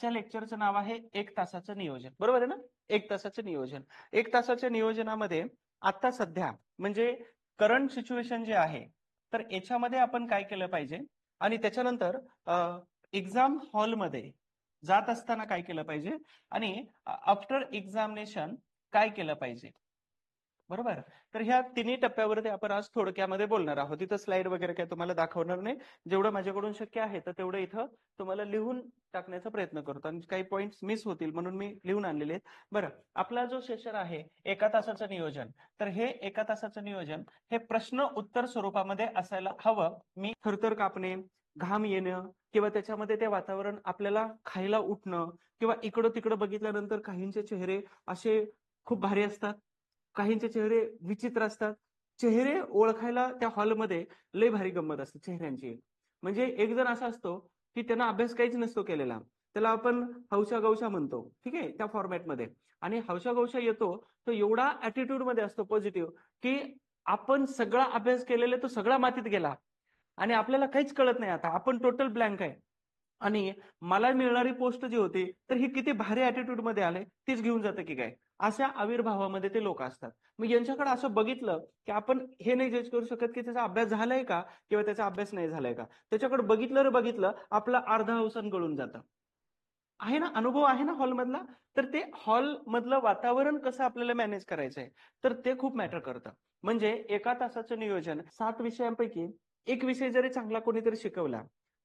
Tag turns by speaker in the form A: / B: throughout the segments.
A: आजच्या लेक्चरचं नाव आहे 1 तासाचं नियोजन. बरोबर आहे ना? 1 तासाचं नियोजन. 1 तासाच्या नियोजनामध्ये आता सध्या म्हणजे करंट सिच्युएशन जे आहे, तर याच्यामध्ये आपण काय केलं पाहिजे आणि त्याच्यानंतर एक्झाम हॉलमध्ये जात असताना काय केलं पाहिजे आणि आफ्टर एक्झामिनेशन काय केलं पाहिजे. बरोबर. तर ह्या तिन्ही टप्प्यावरती आपण आज थोडक्यामध्ये बोलणार आहोत. इथं स्लाइड वगैरे काही तुम्हाला दाखवणार नाही. जेवढं माझ्याकडून शक्य आहे तर तेवढं इथं तुम्हाला लिहून टाकण्याचा प्रयत्न करतो आणि काही पॉइंट्स मिस होतील म्हणून मी लिहून आणलेले आहेत. बरं, आपला जो सेशन आहे 1 तासाचं नियोजन, तर हे 1 तासाचं नियोजन हे प्रश्न उत्तर स्वरूपामध्ये असायला हवं. मी थरथर कापणे, घाम येणं किंवा त्याच्यामध्ये ते वातावरण आपल्याला खायला उठणं किंवा इकडं तिकडं बघितल्यानंतर काहींचे चेहरे असे खूप भारी असतात, काहींचे चेहरे विचित्र असतात. चेहरे ओळखायला त्या हॉलमध्ये लय भारी गंमत असते चेहऱ्यांची. म्हणजे एक जण असा असतो की त्यांना अभ्यास काहीच नसतो केलेला, त्याला आपण हौशा गौशा म्हणतो, ठीक आहे, त्या फॉर्मॅटमध्ये. आणि हौशा गौशा येतो तो एवढा ऍटिट्यूड मध्ये असतो पॉझिटिव्ह की आपण सगळा अभ्यास केलेला तो सगळा मातीत गेला आणि आपल्याला काहीच कळत नाही, आता आपण टोटल ब्लँक आहे. आणि मला मिळणारी पोस्ट जी होती तर ही किती भारी ऍटिट्यूड मध्ये आले, तीच घेऊन जातं की काय, अशा आविर्भावामध्ये ते लोक असतात. मग यांच्याकडे असं बघितलं की आपण हे नाही जज करू शकत की त्याचा अभ्यास झालाय का किंवा त्याचा अभ्यास नाही झालाय का. त्याच्याकडे बघितलं रे बघितलं आपला अर्धा अवसान गळून जातं. आहे ना, अनुभव आहे ना हॉलमधला. तर ते हॉल मधलं वातावरण कसं आपल्याला मॅनेज करायचंय तर ते खूप मॅटर करतं. म्हणजे 1 तासाचं नियोजन 7 विषयांपैकी एक विषय जरी चांगला कोणीतरी शिकवला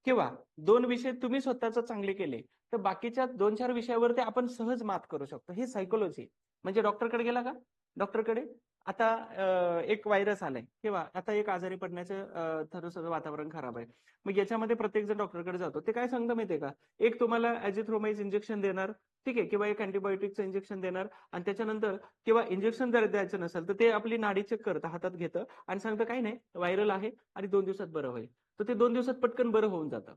A: किंवा 2 विषय तुम्ही स्वतःच चांगले केले तर बाकीच्या 2-4 विषयावरती आपण सहज मात करू शकतो. ही सायकोलॉजी. म्हणजे डॉक्टरकडे गेला का, डॉक्टरकडे आता एक व्हायरस आलाय किंवा आता एक आजारी पडण्याचं थोडंसं वातावरण खराब आहे. मग याच्यामध्ये प्रत्येक जण डॉक्टरकडे जातो. ते काय सांगतं माहितीये का, एक तुम्हाला ॲझिथ्रोमाइड इंजेक्शन देणार, ठीक आहे, किंवा एक अँटीबायोटिकचं इंजेक्शन देणार आणि त्याच्यानंतर किंवा इंजेक्शन जर द्यायचं नसेल तर ते आपली नाडी चेक करतं, हातात घेतं आणि सांगतं काही नाही व्हायरल आहे आणि 2 दिवसात बरं होईल. तर ते 2 दिवसात पटकन बरं होऊन जातं.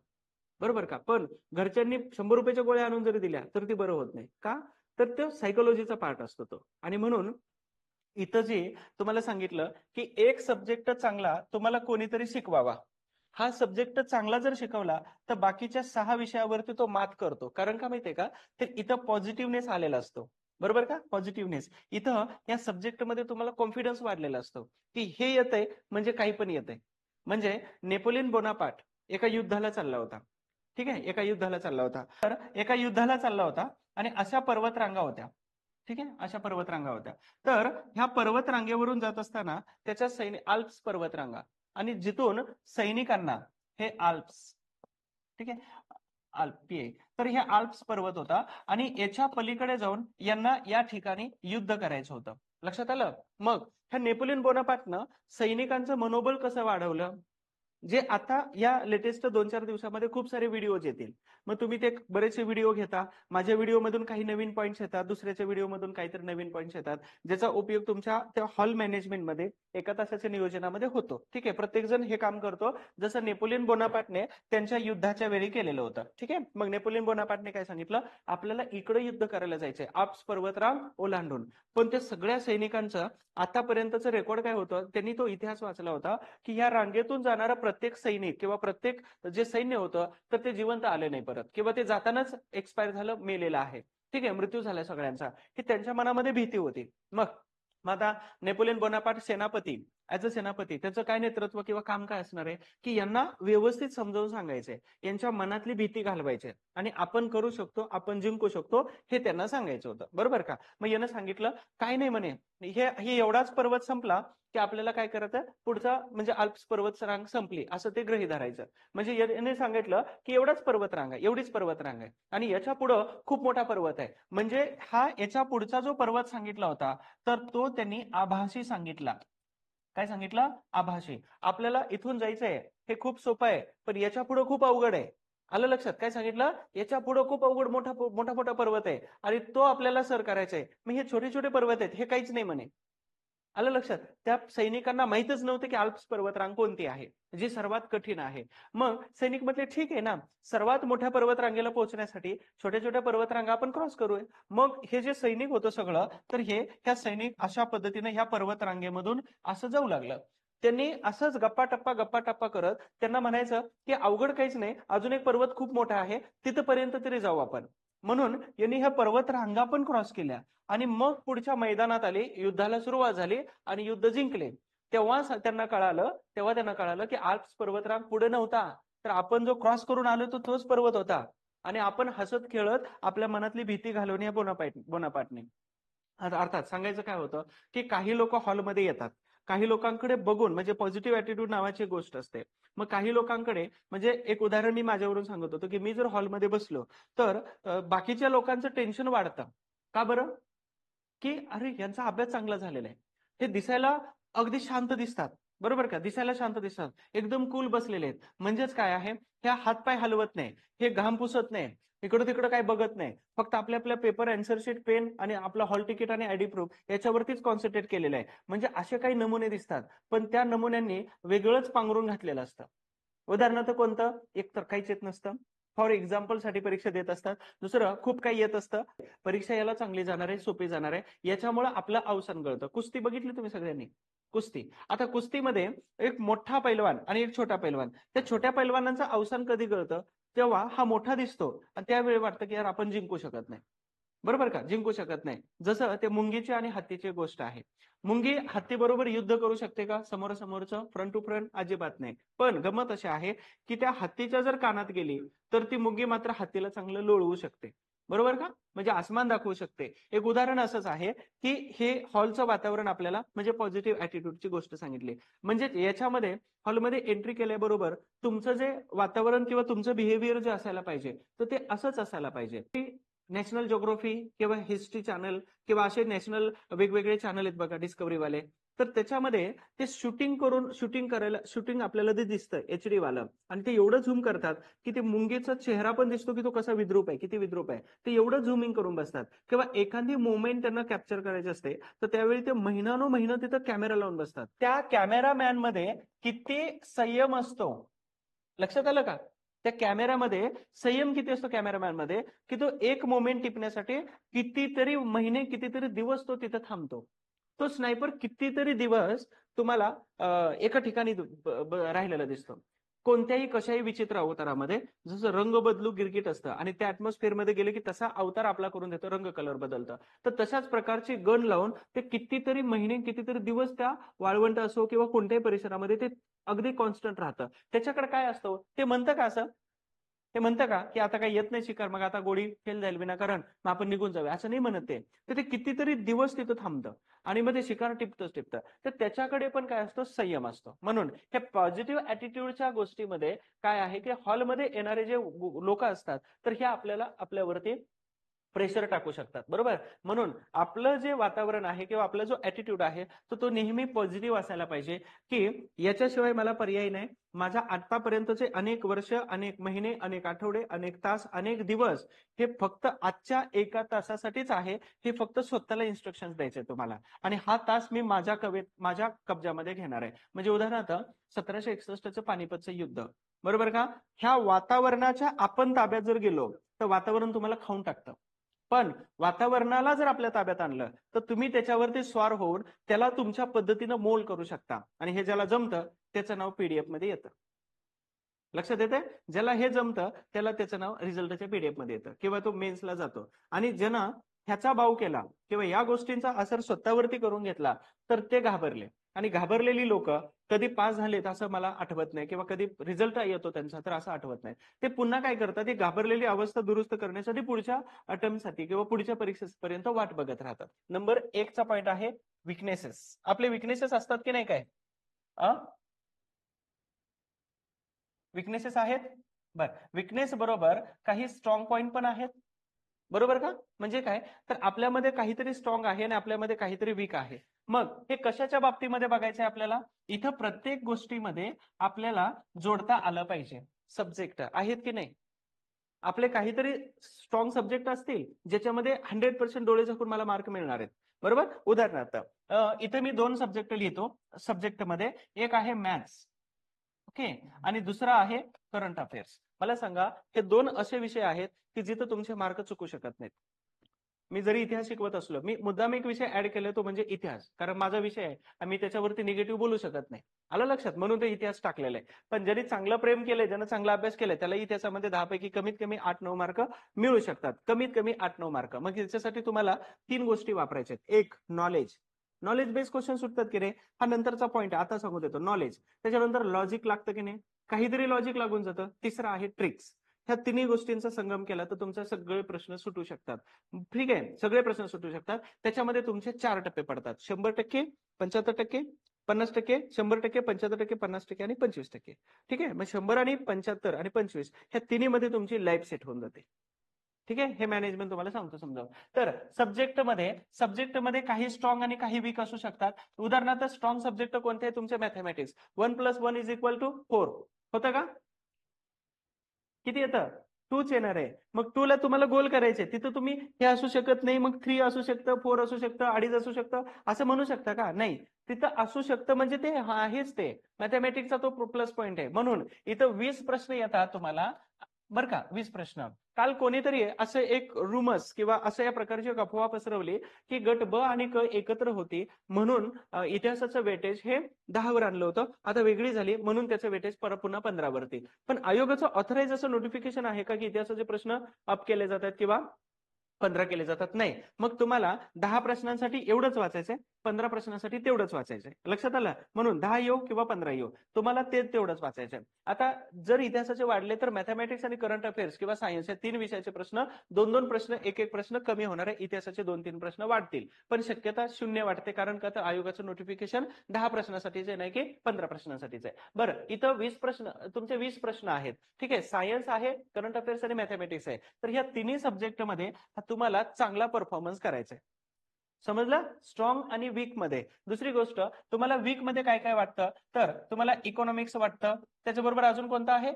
A: बरोबर का. पण घरच्यांनी 100 रुपयाच्या गोळ्या आणून जरी दिल्या तर ती बरं होत नाही का, तर तो सायकोलॉजीचा पार्ट असतो तो. आणि म्हणून इथं जे तुम्हाला सांगितलं की एक सब्जेक्ट चांगला तुम्हाला कोणीतरी शिकवावा. हा सब्जेक्ट चांगला जर शिकवला तर बाकीच्या 6 विषयावरती तो मात करतो. कारण का माहितीये का, तर इथं पॉझिटिव्हनेस आलेला असतो. बरोबर का, पॉझिटिव्हनेस. इथं या सब्जेक्टमध्ये तुम्हाला कॉन्फिडन्स वाढलेला असतो की हे येतंय म्हणजे काही पण येतंय. म्हणजे नेपोलियन बोनापार्ट एका युद्धाला चालला होता, ठीक आहे, एका युद्धाला चालला होता. तर एका युद्धाला चालला होता आणि अशा पर्वतरांगा होत्या, ठीक आहे, अशा पर्वतरांगा होत्या. तर ह्या पर्वतरांगेवरून जात असताना त्याच्या आल्प्स पर्वतरांगा आणि जिथून सैनिकांना हे आल्प्स, ठीक आहे, आल्पी, तर हे आल्प्स पर्वत होता आणि याच्या पलीकडे जाऊन यांना या ठिकाणी युद्ध करायचं होतं. लक्षात आलं. मग ह्या नेपोलियन बोनापार्टनं सैनिकांचं मनोबल कसं वाढवलं, जे आता या लेटेस्ट 2-4 दिवसामध्ये खूप सारे व्हिडिओज येतील. मग तुम्ही ते बरेचसे व्हिडिओ घेता, माझ्या व्हिडिओमधून काही नवीन पॉईंट्स येतात, दुसऱ्याच्या व्हिडिओमधून काहीतरी नवीन पॉईंट्स येतात, ज्याचा उपयोग तुमच्या त्या हॉल मॅनेजमेंटमध्ये 1 तासाच्या नियोजनामध्ये होतो. ठीक आहे, प्रत्येक जण हे काम करतो जसं नेपोलियन बोनापार्टने त्यांच्या युद्धाच्या वेळी केलेलं होतं. ठीक आहे, मग नेपोलियन बोनापार्टने काय सांगितलं, आपल्याला इकडे युद्ध करायला जायचंय आल्प्स पर्वतरांग ओलांडून. पण त्या सगळ्या सैनिकांचं आतापर्यंतचं रेकॉर्ड काय होतं, त्यांनी तो इतिहास वाचला होता की या रांगेतून जाणारा प्रत्येक सैनिक किंवा प्रत्येक जे सैन्य होतं तर ते जिवंत आले नाही परत किंवा ते जातानाच एक्सपायर झालं, मेलेलं आहे. ठीक आहे, मृत्यू झाला सगळ्यांचा. ही त्यांच्या मनामध्ये भीती होती. मग आता नेपोलियन बोनापार्ट सेनापती, ऍज अ सेनापती त्याचं काय नेतृत्व किंवा काम काय असणार आहे की यांना व्यवस्थित समजावून सांगायचंय, यांच्या मनातली भीती घालवायची आणि आपण करू शकतो, आपण जिंकू शकतो हे त्यांना सांगायचं होतं. बरोबर का. मग यानं सांगितलं काय नाही म्हणे, हे एवढाच पर्वत संपला की आपल्याला काय करायचं, पुढचा म्हणजे आल्प्स पर्वत रांग संपली असं ते गृहीत धरायचं. म्हणजे याने सांगितलं की एवढाच पर्वत रांग आहे, एवढीच पर्वत रांग आहे आणि याच्या पुढं खूप मोठा पर्वत आहे. म्हणजे हा याच्या पुढचा जो पर्वत सांगितला होता तर तो त्यांनी आभासी सांगितला. काय सांगितलं, आभासी. आपल्याला इथून जायचंय हे खूप सोपं आहे पण याच्या पुढे खूप अवघड आहे. आलं लक्षात. काय सांगितलं, याच्या पुढे खूप अवघड मोठा मोठा मोठा पर्वत आहे आणि तो आपल्याला सर करायचा आहे. मग हे छोटे छोटे पर्वत आहेत हे काहीच नाही म्हणे. आलं लक्षात. त्या सैनिकांना माहितच नव्हतं की आल्प्स पर्वतरांग कोणती आहे, जी सर्वात कठीण आहे. मग सैनिक म्हटले ठीक आहे ना, सर्वात मोठ्या पर्वतरांगेला पोहोचण्यासाठी छोट्या छोट्या पर्वतरांगा आपण क्रॉस करूया. मग हे जे सैनिक होतं सगळं, तर ह्या सैनिक अशा पद्धतीने ह्या पर्वतरांगेमधून असं जाऊ लागलं. त्यांनी असंच गप्पा टप्पा करत त्यांना म्हणायचं की अवघड काहीच नाही, अजून एक पर्वत खूप मोठा आहे, तिथपर्यंत तरी जाऊ आपण. म्हणून यांनी ह्या पर्वत रांगा पण क्रॉस केल्या आणि मग पुढच्या मैदानात आले, युद्धाला सुरुवात झाली आणि युद्ध जिंकले. तेव्हा त्यांना कळालं की आल्प्स पर्वतरांग पुढे नव्हता, तर आपण जो क्रॉस करून आलो तोच पर्वत होता. आणि आपण हसत खेळत आपल्या मनातली भीती घालवली या बोनापार्टने. अर्थात सांगायचं काय होतं की काही लोक हॉलमध्ये येतात, काही लोकांकडे बघून, म्हणजे पॉझिटिव्ह ऍटिट्यूड नावाची गोष्ट असते. मग काही लोकांकडे, म्हणजे एक उदाहरण मी माझ्यावरून सांगत होतो की मी जर हॉलमध्ये बसलो तर बाकीच्या लोकांचं टेन्शन वाढतं. का बरं? की अरे यांचा अभ्यास चांगला झालेला आहे, हे दिसायला अगदी शांत दिसतात, बरोबर का, दिसायला शांत दिसतात, एकदम कूल बसलेले आहेत. म्हणजेच काय आहे, ह्या हातपाय हलवत नाही, हे घाम पुसत नाही, इकडं तिकडं काय बघत नाही, फक्त आपल्या पेपर, अँसर शीट, पेन आणि आपला हॉल तिकीट आणि आयडी प्रूफ याच्यावरतीच कॉन्सन्ट्रेट केलेलं आहे. म्हणजे असे काही नमुने दिसतात, पण त्या नमुन्यांनी वेगळंच पांघरून घातलेलं असतं. उदाहरणार्थ कोणतं? एक तर काहीच येत नसतं, फॉर एक्झाम्पल साठी परीक्षा देत असतात. दुसरं खूप काही येत असतं, परीक्षा याला चांगली जाणार आहे, सोपी जाणार आहे, याच्यामुळे आपलं अवसान गळतं. कुस्ती बघितली तुम्ही सगळ्यांनी? कुस्ती. आता कुस्तीमध्ये एक मोठा पैलवान आणि एक छोटा पैलवान, त्या छोट्या पैलवानांचं अवसान कधी गळतं? तेव्हा हा मोठा दिसतो आणि त्यावेळी वाटतं की यार आपण जिंकू शकत नाही, बरोबर का, जिंकू शकत नाही. जसं ते मुंगीची आणि हत्तीची गोष्ट आहे. मुंगी हत्ती बरोबर युद्ध करू शकते का समोरासमोरचं, फ्रंट टू फ्रंट? अजिबात नाही. पण गमत अशी आहे की त्या हत्तीच्या जर कानात गेली तर ती मुंगी मात्र हत्तीला चांगलं लोळवू शकते, बरोबर का, म्हणजे आसमान दाखवू शकते. एक उदाहरण असंच आहे की हे हॉलचं वातावरण आपल्याला, म्हणजे पॉझिटिव्ह ऍटिट्यूडची गोष्ट सांगितली. म्हणजे याच्यामध्ये हॉलमध्ये एंट्री केल्याबरोबर तुमचं जे वातावरण किंवा तुमचं बिहेवियर जे असायला पाहिजे तर ते असंच असायला पाहिजे. नॅशनल ज्योग्राफी किंवा हिस्ट्री चॅनल किंवा असे नॅशनल वेगवेगळे चॅनल आहेत बघा डिस्कव्हरीवाले, तर त्याच्यामध्ये ते शूटिंग आपल्याला ते दिसतं HD वालं, आणि ते एवढं झूम करतात की ते मुंगीचा चेहरा पण दिसतो की तो कसा विद्रूप आहे, किती विद्रूप आहे, ते एवढं झूमिंग करून बसतात. किंवा एखादी मुवमेंट त्यांना कॅप्चर करायची असते तर त्यावेळी ते महिनो तिथं कॅमेरा लावून बसतात. त्या कॅमेरामॅन मध्ये किती संयम असतो, लक्षात आलं का? त्या कॅमेरामध्ये संयम किती असतो कॅमेरामॅन मध्ये, की तो एक मोमेंट टिपण्यासाठी कितीतरी महिने, कितीतरी दिवस तो तिथे थांबतो. तो स्नायपर कितीतरी दिवस तुम्हाला एका ठिकाणी राहिलेला दिसतो. कोणत्याही कशाही विचित्र अवतारामध्ये जसं रंग बदलू गिरगिट असतं आणि त्या अॅटमॉस्फिअर मध्ये गेले की तसा अवतार आपला करून देतो, रंग कलर बदलतं. तर तशाच प्रकारची गन लावून ते कितीतरी महिने, कितीतरी दिवस त्या वाळवंट असो किंवा कोणत्याही परिसरामध्ये ते अगदी कॉन्स्टंट राहतं. त्याच्याकडे काय असतं, ते म्हणतं का असं, ते म्हणतं का की आता काही येत नाही शिकार, मग आता गोळी फेल जाईल विनाकारण, मग आपण निघून जाऊया, असं नाही म्हणत ते. तर ते कितीतरी दिवस तिथं थांबतं आणि मग ते शिकार टिपतं. तर त्याच्याकडे पण काय असतो, संयम असतो. म्हणून हे पॉझिटिव्ह ऍटिट्यूडच्या गोष्टीमध्ये काय आहे की हॉलमध्ये येणारे जे लोक असतात तर हे आपल्यावरती प्रेशर टाकू शकतात, बरोबर. म्हणून आपलं जे वातावरण आहे किंवा आपला जो ऍटिट्यूड आहे तो नेहमी पॉझिटिव्ह असायला पाहिजे, की याच्याशिवाय मला पर्याय नाही. माझ्या आतापर्यंतचे अनेक वर्ष, अनेक महिने, अनेक आठवडे, अनेक तास, अनेक दिवस हे फक्त आजच्या एका तासासाठीच आहे. हे फक्त स्वतःला इन्स्ट्रक्शन द्यायचे तुम्हाला, आणि हा तास मी माझ्या कब्जामध्ये घेणार आहे. म्हणजे उदाहरणार्थ 1761चं पानिपतचं युद्ध, बरोबर का, ह्या वातावरणाच्या आपण ताब्यात जर गेलो तर वातावरण तुम्हाला खाऊन टाकतं. पण वातावरणाला जर आपल्या ताब्यात आणलं तर तुम्ही त्याच्यावरती स्वार होऊन त्याला तुमच्या पद्धतीनं मोल करू शकता, आणि हे ज्याला जमतं त्याचं नाव PDF मध्ये येतं. लक्षात येते? ज्याला हे जमतं त्याला त्याचं नाव रिझल्टच्या PDF मध्ये येतं किंवा तो मेन्सला जातो. आणि ज्यानं ह्याचा बाव केला किंवा या गोष्टींचा असर स्वतःवरती करून घेतला तर ते घाबरले, आणि घाबरलेली लोक कधी पास झालेत असं मला आठवत नाही, किंवा कधी रिझल्ट येतो त्यांचा तर असं आठवत नाही. ते पुन्हा काय करतात, ती घाबरलेली अवस्था दुरुस्त करण्यासाठी पुढच्या अटेम्प्टसाठी किंवा पुढच्या परीक्षेपर्यंत वाट बघत राहतात. नंबर 1चा पॉईंट आहे विकनेसेस. आपले विकनेसेस असतात की नाही काय? विकनेसेस आहेत. बर, विकनेस बरोबर काही स्ट्रॉंग पॉईंट पण आहेत, बरोबर का. म्हणजे काय, तर आपल्यामध्ये काहीतरी स्ट्रॉंग आहे आणि आपल्यामध्ये काहीतरी वीक आहे. मग हे कशाच्या बाबतीमध्ये बघायचंय आपल्याला, इथं प्रत्येक गोष्टीमध्ये आपल्याला जोडता आलं पाहिजे. सब्जेक्ट आहेत की नाही, आपले काहीतरी स्ट्रॉंग सब्जेक्ट असतील ज्याच्यामध्ये 100% डोळे झाकून मला मार्क मिळणार आहेत, बरोबर. उदाहरणार्थ इथे मी 2 सब्जेक्ट लिहितो. सब्जेक्टमध्ये एक आहे मॅथ्स, ओके, आणि दुसरा आहे करंट अफेअर्स. मला सांगा, हे 2 असे विषय आहेत की जिथं तुमचे मार्क चुकू शकत नाहीत. मी जरी इतिहास शिकवत असलो, मी मुद्दाम एक विषय ऍड केला तो म्हणजे इतिहास, कारण माझा विषय आहे आणि मी त्याच्यावरती निगेटिव्ह बोलू शकत नाही. आलं लक्षात? म्हणून ते इतिहास टाकलेला आहे. पण ज्यांनी चांगलं प्रेम केलंय, ज्यानं चांगला अभ्यास केलाय, त्याला इतिहासामध्ये 10 पैकी कमीत कमी 8-9 मार्क मिळू शकतात. कमीत कमी 8-9 मार्क. मग याच्यासाठी तुम्हाला 3 गोष्टी वापरायच्या आहेत. एक, नॉलेज बेस्ड क्वेश्चन सुटतात की रे, हा नंतरचा पॉईंट आहे, आता सांगू देतो. नॉलेज, त्याच्यानंतर लॉजिक लागतं की नाही, काहीतरी लॉजिक लागून जातं. तिसरं आहे ट्रिक्स. ह्या तिन्ही गोष्टींचा संगम केला तर तुमचे सगळे प्रश्न सुटू शकतात. ठीक आहे, सगळे प्रश्न सुटू शकतात. त्याच्यामध्ये तुमचे 4 टप्पे पडतात: 100%, 75%, 50%, 100%, 75%, 50% आणि 25%. ठीक आहे, मग 100 आणि 75 आणि 25 ह्या तिन्ही मध्ये तुमची लाईफ सेट होऊन जाते. ठीक आहे, हे मॅनेजमेंट तुम्हाला सांगतो समजावून. तर सब्जेक्टमध्ये काही स्ट्रॉंग आणि काही वीक असू शकतात. उदाहरणार्थ स्ट्रॉंग सब्जेक्ट कोणते आहे तुमचे? मॅथमॅटिक्स. 1+1=4 होतं का? किती येतं? 2च येणार आहे. मग 2 ला तुम्हाला गोल करायचे, तिथं तुम्ही हे असू शकत नाही, मग 3 असू शकतं, 4 असू शकतं, 2.5 असू शकतं, असं म्हणू शकता का? नाही, तिथं असू शकतं म्हणजे ते आहेच ते. मॅथमॅटिक्सचा तो प्लस पॉईंट आहे. म्हणून इथं 20 प्रश्न येतात तुम्हाला, बरं का, 20 प्रश्न. काल कोणीतरी असं एक रुमर्स किंवा असं या प्रकारची एक अफवा पसरवली की गट ब आणि क एकत्र होती, म्हणून इतिहासाचं वेटेज हे 10 वर आणलं होतं. आता वेगळी झाली म्हणून त्याचं वेटेज पुन्हा 15 वरती. पण आयोगाचं ऑथराइज असं नोटिफिकेशन आहे का की इतिहासाचे प्रश्न अप केले जातात किंवा 15 केले जातात? नाही. मग तुम्हाला 10 प्रश्नांसाठी एवढंच वाचायचंय, 15 प्रश्नांसाठी तेवढंच वाचायचंय. लक्षात आलं? म्हणून 10 येऊ किंवा 15 येऊ, तुम्हाला तेवढंच वाचायचंय. आता जर इतिहासाचे वाढले तर मॅथमॅटिक्स आणि करंट अफेअर्स किंवा सायन्स या 3 विषयाचे प्रश्न 2-2 प्रश्न, 1-1 प्रश्न कमी होणार आहे. इतिहासाचे 2-3 प्रश्न वाढतील, पण शक्यता 0 वाटते. कारण का? तर आयोगाचं नोटिफिकेशन 10 प्रश्नासाठीच आहे, नाही की 15 प्रश्नासाठीच आहे. बरं, इथं 20 प्रश्न, तुमचे 20 प्रश्न आहेत. ठीक आहे, सायन्स आहे, करंट अफेअर्स आणि मॅथमॅटिक्स आहे. तर या तिन्ही सब्जेक्टमध्ये तुम्हाला चांगला परफॉर्मन्स करायचा आहे. समजलं? स्ट्रॉंग आणि वीक मध्ये. दुसरी गोष्ट, तुम्हाला वीक मध्ये काय काय वाटतं? तर तुम्हाला इकॉनॉमिक्स वाटतं, त्याच्याबरोबर अजून कोणतं आहे?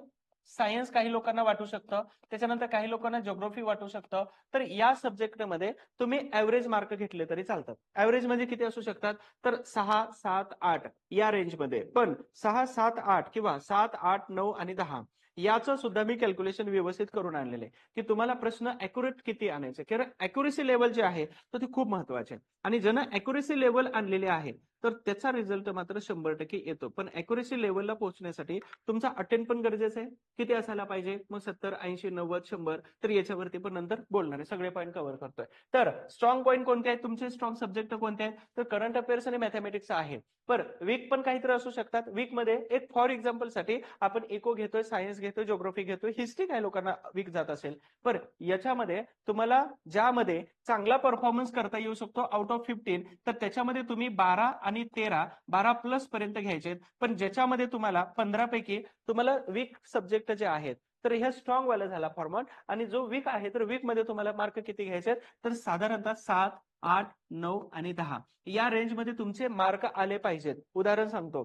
A: सायन्स काही लोकांना वाटू शकतं, त्याच्यानंतर काही लोकांना जिओग्राफी वाटू शकतं. तर या सब्जेक्टमध्ये तुम्ही ऍव्हरेज मार्क घेतले तरी चालतात. ऍव्हरेज म्हणजे किती असू शकतात? तर 6, 7, 8 या रेंजमध्ये. पण 6, 7, 8 किंवा 7, 8, 9 आणि 10 याचं सुद्धा मी कॅल्क्युलेशन व्यवस्थित करून आणलेलं आहे की तुम्हाला प्रश्न अॅक्युरेट किती आणायचे. कारण अॅक्युरेसी लेवल जे आहे तर ते खूप महत्वाचे आहे. आणि ज्यानं अॅक्युरेसी लेवल आणलेले आहे तर त्याचा रिझल्ट मात्र 100% येतो. पण अॅक्युरेसी लेवलला पोहोचण्यासाठी तुमचा अटेम्प्ट पण गरजेचं आहे. किती असायला पाहिजे? मग 70, 80, 90, 100. तर याच्यावरती पण नंतर बोलणार आहे, सगळे पॉईंट कव्हर करतोय. तर स्ट्रॉंग पॉईंट कोणते आहेत तुमचे? स्ट्रॉंग सब्जेक्ट कोणते आहेत? तर करंट अफेअर्स आणि मॅथमॅटिक्स आहे. पर वीक पण काहीतरी असू शकतात. वीक मध्ये एक फॉर एक्झाम्पल साठी आपण इको घेतोय, सायन्स घेतोय, जिओग्राफी घेतोय, हिस्ट्री काही लोकांना वीक जात असेल. पर याच्यामध्ये तुम्हाला ज्यामध्ये चांगला परफॉर्मन्स करता येऊ शकतो आउट ऑफ 15, तर त्याच्यामध्ये तुम्ही 12 आणि 13, 12 प्लस पर्यंत घ्यायचे. पण ज्याच्यामध्ये तुम्हाला 15 पैकी तुम्हाला वीक सब्जेक्ट जे आहेत तर ह्या स्ट्रॉंग वाला झाला फॉर्मॅट. आणि जो वीक आहे तर वीक मध्ये तुम्हाला मार्क किती घ्यायचे? तर साधारणतः 7, 8, 9 आणि 10 या रेंजमध्ये तुमचे मार्क आले पाहिजेत. उदाहरण सांगतो,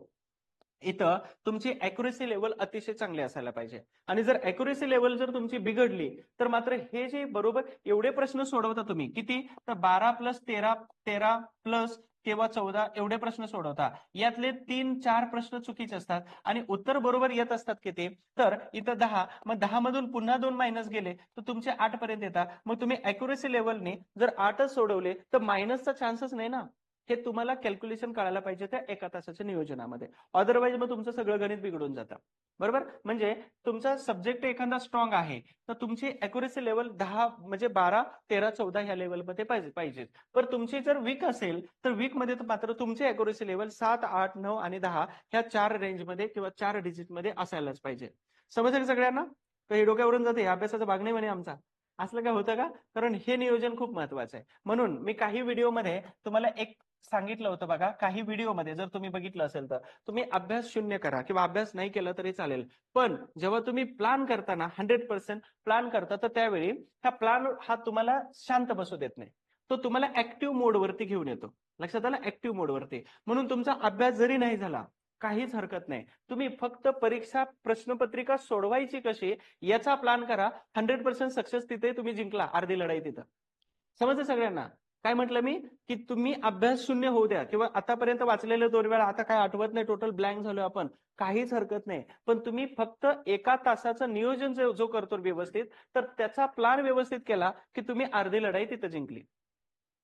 A: इथं तुमची अॅक्युरेसी लेवल अतिशय चांगली असायला पाहिजे. आणि जर अॅक्युरेसी लेवल जर तुमची बिघडली तर मात्र हे जे बरोबर एवढे प्रश्न सोडवता तुम्ही, किती? तर 12 प्लस 13, 13 प्लस किंवा 14 एवढे प्रश्न सोडवता. यातले 3-4 प्रश्न चुकीचे असतात आणि उत्तर बरोबर येत असतात किती? तर इथं 10. मग 10 मधून पुन्हा 2 मायनस गेले तर तुमचे 8 पर्यंत येतात. मग तुम्ही अॅक्युरेसी लेवलने जर 8च सोडवले तर मायनसचा चान्सच नाही ना. हे तुम्हाला कॅल्क्युलेशन कळायला पाहिजे त्या एका तासाच्या नियोजनामध्ये. अदरवाईज मग तुमचं सगळं गणित बिघडून जातं. बरोबर? म्हणजे तुमचा सब्जेक्ट एखादा स्ट्रॉंग आहे तर तुमची अॅक्युरेसी लेवल 10 म्हणजे 12, 13, 14 ह्या लेवलमध्ये पाहिजे. पण तुमची जर वीक असेल तर वीक मध्ये मात्र तुमची अॅक्युरेसी लेवल 7, 8, 9 आणि 10 ह्या 4 रेंजमध्ये किंवा 4 डिजिटमध्ये असायलाच पाहिजे. समजलं सगळ्यांना? तर हे डोक्यावरून जाते, अभ्यासाचा भाग नाही म्हणे आमचा. असलं काय होतं का? कारण हे नियोजन खूप महत्वाचं आहे. म्हणून मी काही व्हिडिओमध्ये तुम्हाला एक सांगितलं होतं बघा. काही व्हिडिओमध्ये जर तुम्ही बघितलं असेल तर तुम्ही अभ्यास 0 करा किंवा अभ्यास नाही केला तरी चालेल. पण जेव्हा तुम्ही प्लॅन करताना 100% प्लॅन करता तर त्यावेळी हा प्लॅन हा तुम्हाला शांत बसू देत नाही. तो तुम्हाला ऍक्टिव्ह मोडवरती घेऊन येतो. लक्षात आलं? ऍक्टिव्ह मोडवरती. म्हणून तुमचा अभ्यास जरी नाही झाला काहीच हरकत नाही. तुम्ही फक्त परीक्षा प्रश्नपत्रिका सोडवायची कशी याचा प्लॅन करा. 100% सक्सेस तिथे तुम्ही जिंकला, अर्धी लढाई तिथं. समजलं सगळ्यांना? काय म्हटलं मी की तुम्ही अभ्यास शून्य होऊ द्या किंवा आतापर्यंत वाचलेलं 2 वेळा आता काय आठवत नाही, टोटल ब्लँक झालो आपण, काहीच हरकत नाही. पण तुम्ही फक्त 1 तासाचं नियोजन जो करतो व्यवस्थित, तर त्याचा प्लॅन व्यवस्थित केला की तुम्ही अर्धी लढाई तिथं जिंकली.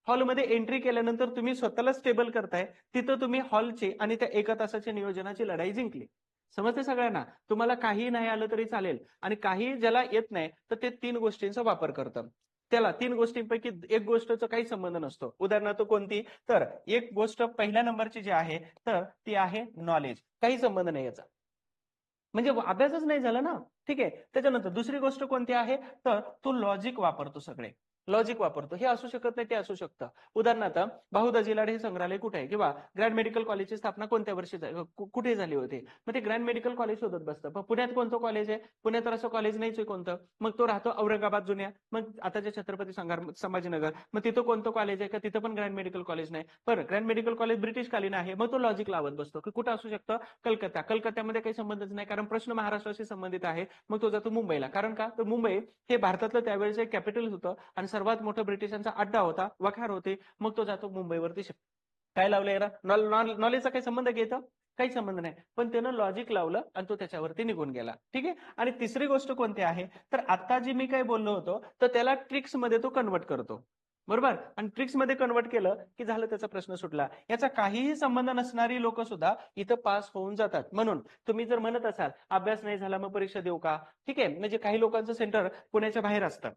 A: हॉलमध्ये एंट्री केल्यानंतर तुम्ही स्वतःला स्टेबल करताय, तिथं तुम्ही हॉलची आणि त्या 1 तासाच्या नियोजनाची लढाई जिंकली. समजते सगळ्यांना? तुम्हाला काही नाही आलं तरी चालेल आणि काही ज्याला येत नाही तर ते 3 गोष्टींचा वापर करतं. त्याला 3 गोष्टींपैकी एक गोष्टचा काही संबंध नसतो. उदाहरणार्थ कोणती? तर एक गोष्ट पहिल्या नंबरची जी आहे तर ती आहे नॉलेज. काही संबंध नाही याचा. म्हणजे अभ्यासच नाही झाला ना. ठीक आहे. त्याच्यानंतर दुसरी गोष्ट कोणती आहे? तर तो लॉजिक वापरतो सगळे. लॉजिक वापरतो. हे असू शकत नाही, ते असू शकतं. उदाहरणार्थ बाहू दाजी हे संग्रहालय कुठे आहे? किंवा ग्रँड मेडिकल कॉलेजची स्थापना कोणत्या वर्षी कुठे झाली होती? मग ते ग्रँड मेडिकल कॉलेज शोधत बसतं. पण पुण्यात कोणतं कॉलेज आहे? पुण्यात तर असं कॉलेज नाहीच आहे कोणतं. मग तो राहतो औरंगाबाद जुन्या. मग आताच्या छत्रपती संभाजीनगर. मग तिथं कोणतं कॉलेज आहे का? तिथं पण ग्रँड मेडिकल कॉलेज नाही. बरं, ग्रँड मेडिकल कॉलेज ब्रिटिशकालीन आहे. मग तो लॉजिक लावत बसतो की कुठं असू शकतं? कलकत्त्यामध्ये काही संबंधच नाही, कारण प्रश्न महाराष्ट्राशी संबंधित आहे. मग तो जातो मुंबईला. कारण का? तर मुंबई हे भारतातलं त्यावेळेस एक कॅपिटल होतं आणि सर्वात मोठं ब्रिटिशांचा अड्डा होता, वखार होते. मग तो जातो मुंबईवरती. काय लावलंय ना? नॉलेजचा काही संबंध घेतं? काही संबंध नाही. पण त्यानं लॉजिक लावलं आणि तो त्याच्यावरती निघून गेला. ठीक आहे. आणि तिसरी गोष्ट कोणती आहे? तर आता जी मी काही बोललो होतो तर त्याला ट्रिक्स मध्ये तो कन्वर्ट करतो. बरोबर. आणि ट्रिक्स मध्ये कन्वर्ट केलं की झालं, त्याचा प्रश्न सुटला. याचा काहीही संबंध नसणारी लोक सुद्धा इथं पास होऊन जातात. म्हणून तुम्ही जर म्हणत असाल अभ्यास नाही झाला मग परीक्षा देऊ का? ठीक आहे. म्हणजे काही लोकांचं सेंटर पुण्याच्या बाहेर असतं.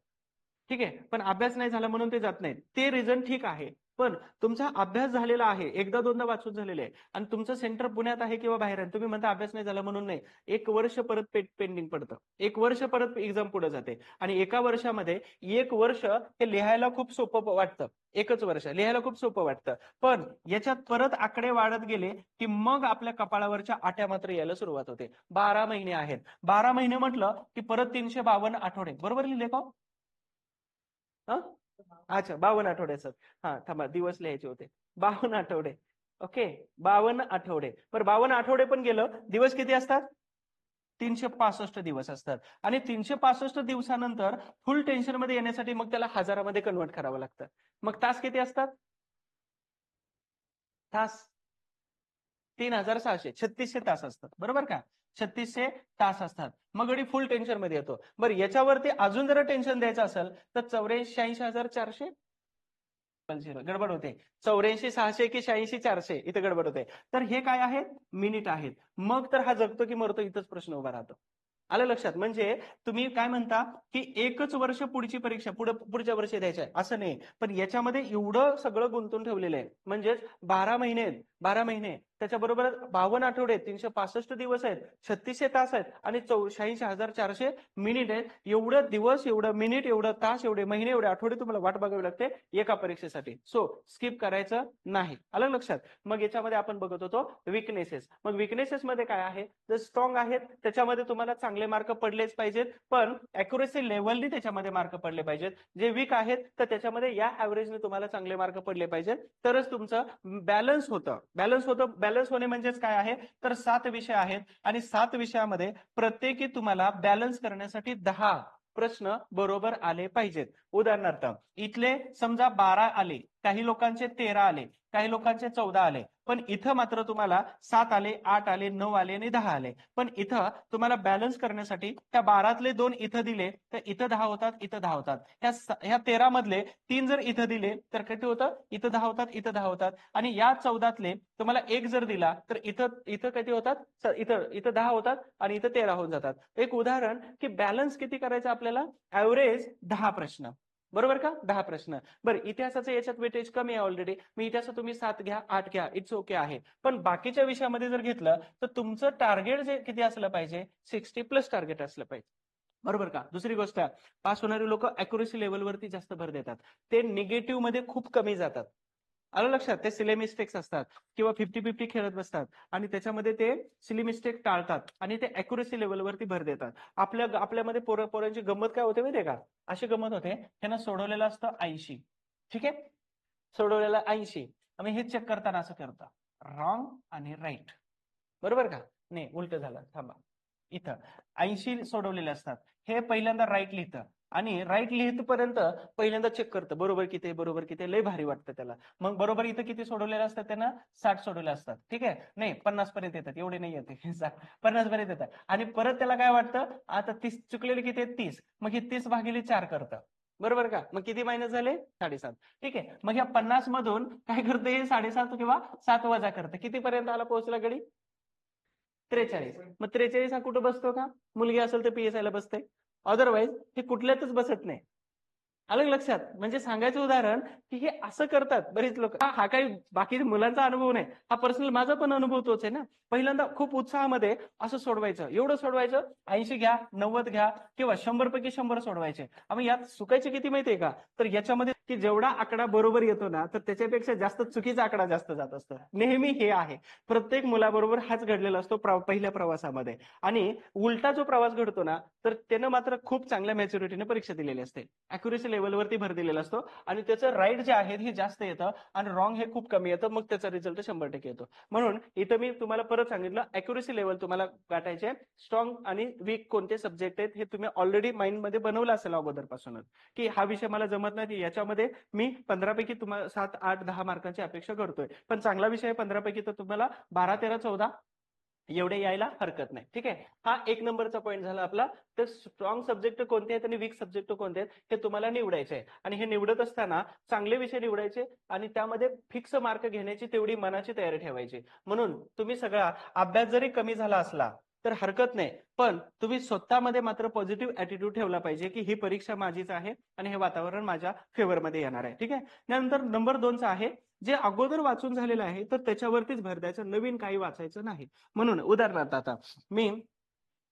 A: ठीक आहे. पण अभ्यास नाही झाला म्हणून ते जात नाहीत. ते रिझन ठीक आहे. पण तुमचा अभ्यास झालेला आहे, एकदा दोनदा वाचून झालेले आहे आणि तुमचं सेंटर पुण्यात आहे किंवा बाहेर आहे, तुम्ही म्हणता अभ्यास नाही झाला म्हणून नाही. 1 वर्ष परत पेंडिंग पडतं. 1 वर्ष परत एक्झाम पुढे जाते आणि एका वर्षामध्ये 1 वर्ष हे लिहायला खूप सोपं वाटतं. 1च वर्ष लिहायला खूप सोपं वाटतं. पण याच्यात परत आकडे वाढत गेले की मग आपल्या कपाळावरच्या आट्या मात्र यायला सुरुवात होते. 12 महिने आहेत. 12 महिने म्हटलं की परत 352 आठवडे. बरोबर लिहिले का? हा, अच्छा, 52 आठवडे सर. हा, थांबा, दिवस लिहायचे होते. 52 आठवडे. ओके, 52 आठवडे. पण 52 आठवडे पण गेलं, दिवस किती असतात? 365 दिवस असतात. आणि 365 दिवसानंतर फुल टेन्शन मध्ये येण्यासाठी मग त्याला हजारामध्ये कन्वर्ट करावं लागतं. मग तास किती असतात? तास 3600, 3600 तास असतात. बरोबर का? 3600 तास असतात. मग गडी फुल टेन्शन मध्ये येतो. बरं, याच्यावरती अजून जरा टेन्शन द्यायचं असेल तर 84,400 गडबड होते. 84,600 की 86,400 इथे गडबड होते. तर हे काय आहेत? मिनिट आहेत. मग तर हा जगतो की मरतो इथंच प्रश्न उभा राहतो. आलं लक्षात? म्हणजे तुम्ही काय म्हणता की 1च वर्ष पुढची परीक्षा पुढच्या वर्षी द्यायची आहे असं नाही. पण याच्यामध्ये एवढं सगळं गुंतून ठेवलेलं आहे. म्हणजेच 12 महिने आहेत. 12 महिने त्याच्याबरोबर 52 आठवडे, 365 दिवस आहेत, 3600 तास आहेत आणि 86,400 मिनिट आहेत. एवढं दिवस, एवढं मिनिट, एवढं तास, एवढे महिने, एवढे आठवडे तुम्हाला वाट बघावी लागते एका परीक्षेसाठी. सो स्किप करायचं नाही. आलं लक्षात? मग याच्यामध्ये आपण बघत होतो विकनेसेस. मग विकनेसेस मध्ये काय आहे? जर स्ट्रॉंग आहेत त्याच्यामध्ये तुम्हाला चांगले मार्क पडलेच पाहिजेत, पण अॅक्युरेसी लेव्हलनी त्याच्यामध्ये मार्क पडले पाहिजेत. जे वीक आहेत तर त्याच्यामध्ये या ऍव्हरेजने तुम्हाला चांगले मार्क पडले पाहिजेत, तरच तुमचं बॅलन्स होतं. बॅलन्स होणे म्हणजेच काय आहे? तर 7 विषय आहेत आणि 7 विषयामध्ये प्रत्येकी तुम्हाला बॅलन्स करण्यासाठी 10 प्रश्न बरोबर आले पाहिजेत. उदाहरणार्थ इथले समजा 12 आले, काही लोकांचे 13 आले, काही लोकांचे 14 आले, पण इथं मात्र तुम्हाला 7 आले, 8 आले, 9 आले आणि 10 आले. पण इथं तुम्हाला बॅलन्स करण्यासाठी त्या 12तले 2 इथं दिले तर इथं 10 होतात, इथं 10 होतात. ह्या 13 मधले 3 जर इथं दिले तर किती होतं? इथं 10 होतात, इथं 10 होतात. आणि या 14तले तुम्हाला 1 जर दिला तर इथं इथं किती होतात? इथं इथं 10 होतात आणि इथं 13 होऊन जातात. एक उदाहरण की बॅलन्स किती करायचं आपल्याला? ऍव्हरेज 10 प्रश्न. बरोबर का? 10 प्रश्न. बरं, इतिहासाचं याच्यात वेटेज कमी आहे ऑलरेडी. मी इतिहास तुम्ही 7 घ्या, 8 घ्या, इट्स ओके आहे. पण बाकीच्या विषयामध्ये जर घेतलं तर तुमचं टार्गेट जे किती असलं पाहिजे? 60+ टार्गेट असलं पाहिजे. बरोबर का? दुसरी गोष्ट, पास होणारे लोक अॅक्युरेसी लेव्हलवरती जास्त भर देतात. ते निगेटिव्ह मध्ये खूप कमी जातात. आलं लक्षात? ते सिले मिस्टेक्स असतात किंवा 50-50 खेळत बसतात आणि त्याच्यामध्ये ते सिली मिस्टेक टाळतात आणि ते अॅक्युरेसी लेव्हलवरती भर देतात. आपल्यामध्ये पोरांची गंमत काय होते माहितीये का? अशी गंमत होते, त्यांना सोडवलेलं असतं 80. ठीक आहे? सोडवलेलं 80. आम्ही हे चेक करताना असं करता, रॉंग आणि राईट. बरोबर का? नाही, उलट झालं. थांबा, इथं 80 सोडवलेले असतात, हे पहिल्यांदा राईट लिहितं आणि राईट लिहितपर्यंत पहिल्यांदा चेक करतं बरोबर किती बरोबर किती, लय भारी वाटतं त्याला. मग बरोबर इथं किती सोडवलेले असतात त्यानं? 60 सोडवले असतात. ठीक आहे, नाही 50 पर्यंत येतात, एवढे नाही येते 50 पर्यंत येतात. आणि परत त्याला काय वाटतं, आता 30 चुकलेले किती आहेत? 30. मग हे 30 भागिले 4 करतं, बरोबर का? मग किती मायनस झाले? 7.5. ठीक आहे, मग या 50 मधून काय करते? 7.5 किंवा 7 वजा करतं. किती पर्यंत आला पोहोचला गडी? 43. मग 43 हा कुठं बसतो का? मुलगी असेल तर PSI ला बसते, अदरवाईज हे कुठल्यातच बसत नाही. आलं लक्षात? म्हणजे सांगायचं उदाहरण की हे असं करतात बरीच लोक. हा काही बाकी मुलांचा अनुभव नाही, हा पर्सनल माझा पण अनुभव तोच आहे ना. पहिल्यांदा खूप उत्साहामध्ये असं सोडवायचं, एवढं सोडवायचं, 80 घ्या, 90 घ्या किंवा 100 पैकी 100 सोडवायचे. आम्ही यात चुकायचे किती माहितीये का? तर याच्यामध्ये की जेवढा आकडा बरोबर येतो ना, तर त्याच्यापेक्षा जास्त चुकीचा आकडा जास्त जात असतो. नेहमी हे आहे, प्रत्येक मुलाबरोबर हाच घडलेला असतो पहिल्या प्रवासामध्ये. आणि उलटा जो प्रवास घडतो ना, तर त्यानं मात्र खूप चांगल्या मॅच्युरिटीने परीक्षा दिलेली असते, अॅक्युरेसी लेवलवरती भर दिलेला असतो आणि त्याचं राईट जे आहे हे जास्त येतं आणि रॉंग हे खूप कमी येतं, मग त्याचा रिझल्ट 100% येतो. म्हणून इथं मी तुम्हाला परत सांगितलं, अॅक्युरेसी लेवल तुम्हाला गाठायचे. स्ट्रॉंग आणि वीक कोणते सब्जेक्ट आहेत हे तुम्ही ऑलरेडी माइंडमध्ये बनवलं असेल अगोदरपासूनच, की हा विषय मला जमत नाही, याच्यामध्ये मी 15 पैकी तुम्हाला 7, 8, 10 मार्कांची अपेक्षा करतोय, पण चांगला विषय आहे 15 पैकी, तर तुम्हाला 12, 13, 14 एवढे यायला हरकत नाही. ठीक आहे, हा 1 नंबरचा पॉईंट झाला आपला. तर स्ट्रॉंग सब्जेक्ट कोणते आहेत आणि वीक सब्जेक्ट कोणते आहेत हे तुम्हाला निवडायचे आहे. आणि हे निवडत असताना चांगले विषय निवडायचे आणि त्यामध्ये फिक्स मार्क घेण्याची तेवढी मनाची तयारी ठेवायची. म्हणून तुम्ही सगळा अभ्यास जरी कमी झाला असला तर हरकत नाही, पण तुम्ही स्वतःमध्ये मात्र पॉझिटिव्ह ऍटिट्यूड ठेवला पाहिजे की ही परीक्षा माझीच आहे आणि हे वातावरण माझ्या फेवरमध्ये येणार आहे. ठीक आहे, त्यानंतर नंबर 2चा आहे, जे अगोदर वाचून झालेलं आहे तर त्याच्यावरतीच भर द्यायचं, नवीन काही वाचायचं नाही. म्हणून उदाहरणार्थ आता मी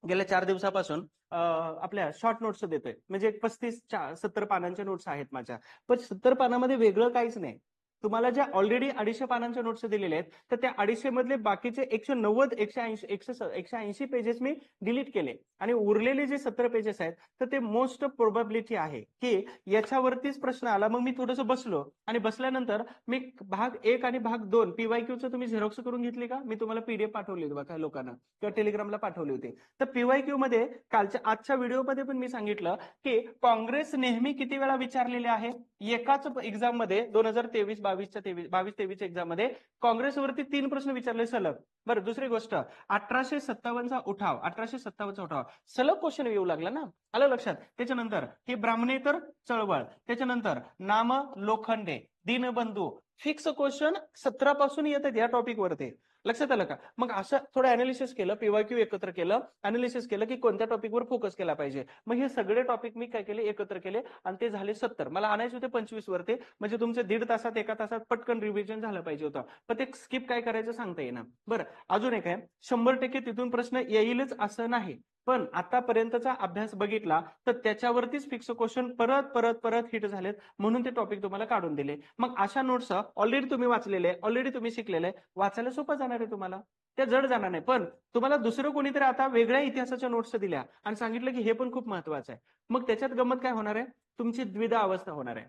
A: गेल्या 4 दिवसापासून आपल्या शॉर्ट नोट्स देतोय, म्हणजे 35-70 पानांच्या नोट्स आहेत माझ्या, पण 70 पानामध्ये वेगळं काहीच नाही. तुम्हाला ज्या ऑलरेडी 250 पानांच्या नोट्स दिलेल्या आहेत, तर त्या 250 मधले बाकीचे 190, 180 पेजेस मी डिलीट केले आणि उरलेले जे 70 पेजेस आहेत, तर ते मोस्ट प्रोबॅबिलिटी आहे की याच्यावरतीच प्रश्न आला. मग मी थोडंसं बसलो आणि बसल्यानंतर मी भाग 1 आणि भाग 2 PYQचं तुम्ही झेरॉक्स करून घेतली का? मी तुम्हाला PDF पाठवली होती बघा लोकांना किंवा टेलिग्रामला पाठवली होती. तर PYQ मध्ये आजच्या व्हिडिओमध्ये पण मी सांगितलं की काँग्रेस नेहमी किती वेळा विचारलेले आहे एकाच एक्झाम मध्ये, 2023-22 एक्झाम मध्ये काँग्रेसवरती 3 प्रश्न विचारले सलग. बरं, दुसरी गोष्ट, 1857चा उठाव सलग क्वेश्चन येऊ लागला ना, आलं लक्षात? त्याच्यानंतर ही ब्राह्मणेतर चळवळ, त्याच्यानंतर नाम लोखंडे, दीनबंधू, फिक्स क्वेश्चन 17 पासून येतात या टॉपिक वरती. लक्षात आलं का? मग असं थोडं अनालिसिस केलं, PYQ एकत्र केलं, अनालिसिस केलं की कोणत्या टॉपिकवर फोकस केला पाहिजे. मग हे सगळे टॉपिक मी काय केले, एकत्र केले आणि ते झाले 70. मला आणायचे होते 25 वरती, म्हणजे तुमचे 1.5 तासात 1 तासात पटकन रिव्हिजन झालं पाहिजे होतं, पण ते स्किप काय करायचं सांगता येईना. बरं, अजून एक आहे, 100% तिथून प्रश्न येईलच असं नाही, पण आतापर्यंतचा अभ्यास बघितला तर त्याच्यावरतीच फिक्स क्वेश्चन परत परत परत हिट झालेत, म्हणून ते टॉपिक तुम्हाला काढून दिले. मग अशा नोट्स ऑलरेडी तुम्ही वाचलेले, ऑलरेडी तुम्ही शिकलेले, वाचायला सोपं जाणार आहे तुम्हाला, त्या जड जाणार नाही. पण तुम्हाला दुसरं कोणीतरी आता वेगळ्या इतिहासाच्या नोट्स दिल्या आणि सांगितलं की हे पण खूप महत्वाचं आहे, मग त्याच्यात गंमत काय होणार आहे, तुमची द्विधा अवस्था होणार आहे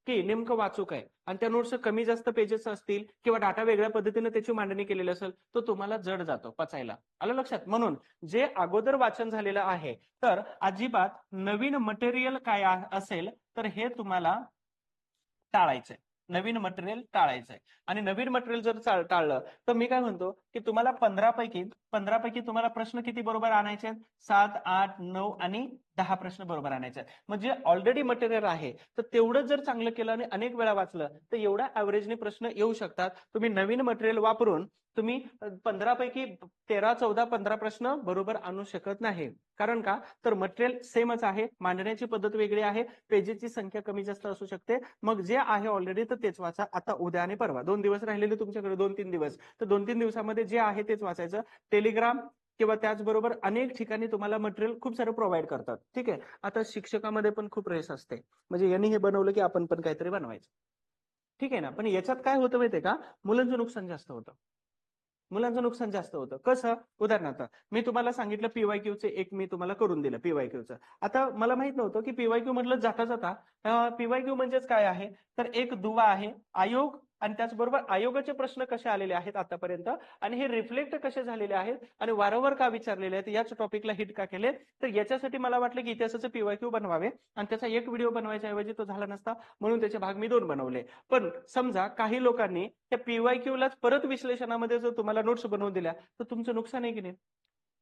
A: की नेमकं वाचू काय, आणि त्या नोट्स कमी जास्त पेजेस असतील किंवा डाटा वेगळ्या पद्धतीने त्याची मांडणी केलेली असेल, तो तुम्हाला जड जातो पचायला. आलं लक्षात? म्हणून जे अगोदर वाचन झालेलं आहे, तर अजिबात नवीन मटेरियल काय असेल तर हे तुम्हाला टाळायचंय, नवीन मटेरियल टाळायचंय. आणि नवीन मटेरियल जर टाळलं तर मी काय म्हणतो की तुम्हाला 15 पैकी तुम्हाला प्रश्न किती बरोबर आणायचे? 7, 8, 9 आणि 10 प्रश्न बरोबर आणायचे. म्हणजे ऑलरेडी मटेरियल आहे, तर तेवढं जर चांगलं केलं आणि अनेक वेळा वाचलं तर एवढ्या ऍव्हरेजने प्रश्न येऊ शकतात. तुम्ही नवीन मटेरियल वापरून तुम्ही 15 पैकी 13, 14, 15 प्रश्न बरोबर आणू शकत नाही. कारण का? तर मटेरियल सेमच आहे, मांडण्याची पद्धत वेगळी आहे, पेजेसची संख्या कमी जास्त असू शकते. मग जे आहे ऑलरेडी तर तेच वाचा. आता उद्या आणि परवा 2 दिवस राहिलेले तुमच्याकडे, 2-3 दिवस, तर 2-3 दिवसामध्ये जे आहे तेच वाचायचं. टेलिग्राम किंवा त्याचबरोबर अनेक ठिकाणी तुम्हाला मटेरियल खूप सारं प्रोव्हाइड करतात. ठीक आहे, आता शिक्षकामध्ये पण खूप रेस असते, म्हणजे यांनी हे बनवलं की आपण पण काहीतरी बनवायचं. ठीक आहे ना, पण याच्यात काय होतं माहितीये का, मुलांचं नुकसान जास्त होतं. मुलांचं नुकसान जास्त होतं. कसं? उदाहरणार्थ मी तुम्हाला सांगितलं PYQचे एक मी तुम्हाला करून दिलं PYQचं. आता मला माहित नव्हतं की PYQ म्हटलं जाता जाता PYQ म्हणजेच काय आहे, तर एक दुवा आहे, आयोग आणि त्याचबरोबर आयोगाचे प्रश्न कसे आलेले आहेत आतापर्यंत आणि हे रिफ्लेक्ट कसे झालेले आहेत आणि वारंवार का विचारलेले आहेत याच टॉपिकला हिट का केले. तर याच्यासाठी मला वाटलं की इतिहासाचे पीवायक्यू बनवावे आणि त्याचा एक व्हिडिओ बनवायच्या ऐवजी तो झाला नसता, म्हणून त्याचे भाग मी 2 बनवले. पण समजा काही लोकांनी त्या पीवायक्यूलाच परत विश्लेषणामध्ये जर तुम्हाला नोट्स बनवून दिल्या तर तुमचं नुकसान आहे की नाही?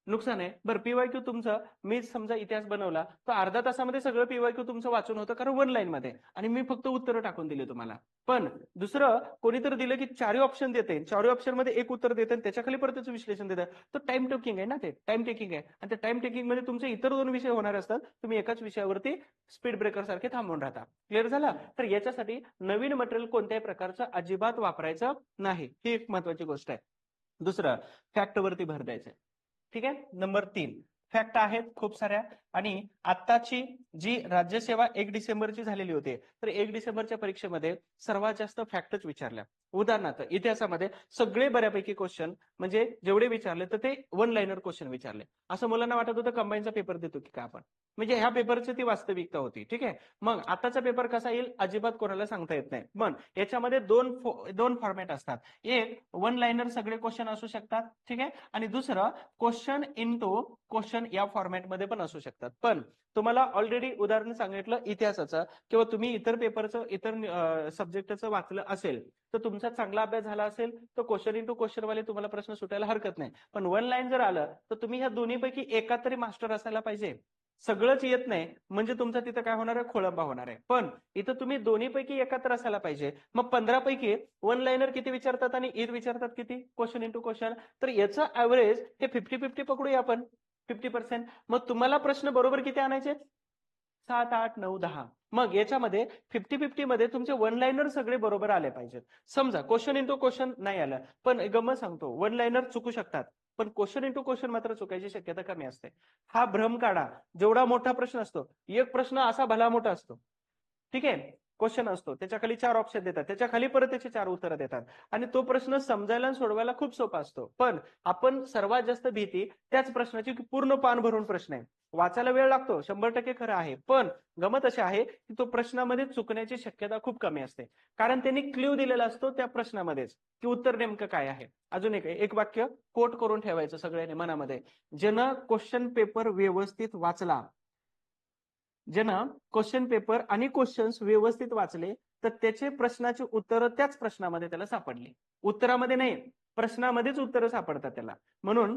A: नुकसान आहे. बरं, पीवायक्यू तुमचं, मी समजा इतिहास बनवला तर अर्धा तासामध्ये सगळं पीवायक्यू तुमचं वाचून होतं, कारण 1 लाईन मध्ये, आणि मी फक्त उत्तरं टाकून दिली तुम्हाला. पण दुसरं कोणीतरी दिलं की 4 ऑप्शन देते, 4 ऑप्शन मध्ये एक उत्तर देते आणि त्याच्या खाली परत त्याचं विश्लेषण देतं. तो टाइम टेकिंग आहे ना, ते टाइम टेकिंग आहे. आणि त्या टाइम टेकिंग मध्ये तुमचे इतर 2 विषय होणार असतात, तुम्ही एकाच विषयावरती स्पीड ब्रेकर सारखे थांबून राहता. क्लिअर झालं? तर याच्यासाठी नवीन मटेरियल कोणत्याही प्रकारचं अजिबात वापरायचं नाही, ही एक महत्वाची गोष्ट आहे. दुसरं, फॅक्टवरती भर द्यायचं. ठीक आहे. नंबर 3, फॅक्ट आहेत खूप साऱ्या, आणि आत्ताची जी राज्यसेवा 1 डिसेंबरची झालेली होती, तर 1 डिसेंबरच्या परीक्षेमध्ये सर्वात जास्त फॅक्टच विचारल्या. उदाहरणार्थ इतिहासामध्ये सगळे बऱ्यापैकी क्वेश्चन म्हणजे जेवढे विचारले तर ते 1 लाईनर क्वेश्चन विचारले. असं मुलांना वाटत होतं कंबाईनचा पेपर देतो की काय आपण, म्हणजे ह्या पेपरची ती वास्तविकता होती. ठीक आहे. मग आताचा पेपर कसा येईल अजिबात कोणाला सांगता येत नाही. पण याच्यामध्ये दोन फॉर्मॅट असतात. एक 1 लाईनर सगळे क्वेश्चन असू शकतात. ठीक आहे. आणि दुसरं क्वेश्चन इंटू क्वेश्चन या फॉर्मॅटमध्ये पण असू शकतात. पण तुम्हाला ऑलरेडी उदाहरण सांगितलं इतिहासाचं, किंवा तुम्ही इतर पेपरचं इतर सब्जेक्टचं वाचलं असेल तर तुमचा चांगला अभ्यास झाला असेल तर क्वेश्चन इंटू क्वेश्चन वाले तुम्हाला प्रश्न सुटायला हरकत नाही. पण 1 लाईन जर आलं तर तुम्ही ह्या दोन्हीपैकी एका तरी मास्टर असायला पाहिजे. सगळंच येत नाही म्हणजे तुमचा तिथं काय होणार आहे, खोळंबा होणार आहे. पण इथं तुम्ही दोन्हीपैकी एकात्र असायला पाहिजे. मग 15 पैकी 1 लाईनर किती विचारतात आणि ईद विचारतात किती, क्वेश्चन इंटू क्वेश्चन. तर याचं ऍव्हरेज हे 50-50 पकडूया आपण, 50%. मग तुम्हाला प्रश्न बरोबर किती आणायचे, 7, 8, 9, 10. मग याच्यामध्ये 50-50 मध्ये तुमचे 1 लाईनर सगळे बरोबर आले पाहिजेत. समजा क्वेश्चन इंटू क्वेश्चन नाही आलं, पण गमत सांगतो 1 लाईनर चुकू शकतात, पण क्वेश्चन इंटू क्वेश्चन मात्र चुकायची शक्यता कमी असते. हा भ्रम काढा. जेवढा मोठा प्रश्न असतो, एक प्रश्न असा भला मोठा असतो, ठीक आहे, क्वेश्चन असतो, त्याच्या खाली 4 ऑप्शन देतात, त्याच्या खाली परत त्याची 4 उत्तरं देतात, आणि तो प्रश्न समजायला आणि सोडवायला खूप सोपा असतो. पण आपण सर्वात जास्त भीती त्याच प्रश्नाची पूर्ण पान भरून प्रश्न आहे, वाचायला वेळ लागतो, 100% खरं आहे, पण गमत अशी आहे की तो प्रश्नामध्ये चुकण्याची शक्यता खूप कमी असते, कारण त्यांनी क्ल्यू दिलेला असतो त्या प्रश्नामध्येच की उत्तर नेमकं काय आहे. अजून एक वाक्य कोट करून ठेवायचं सगळ्यांनी मनामध्ये, ज्यानं क्वेश्चन पेपर व्यवस्थित वाचला, ज्यानं क्वेश्चन पेपर आणि क्वेश्चन्स व्यवस्थित वाचले तर त्याचे प्रश्नाची उत्तरं त्याच प्रश्नामध्ये त्याला सापडली. उत्तरामध्ये नाही, प्रश्नामध्येच उत्तरं सापडतात त्याला. म्हणून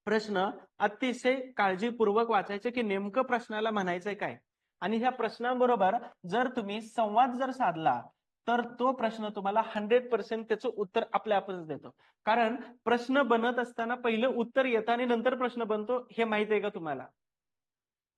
A: प्रश्न अतिशय काळजीपूर्वक वाचायचे की नेमकं प्रश्नाला म्हणायचंय काय, आणि ह्या प्रश्नाबरोबर जर तुम्ही संवाद जर साधला तर तो प्रश्न तुम्हाला 100% त्याचं उत्तर आपल्या आपच देतो. कारण प्रश्न बनत असताना पहिलं उत्तर येतं आणि नंतर प्रश्न बनतो, हे माहित आहे का तुम्हाला?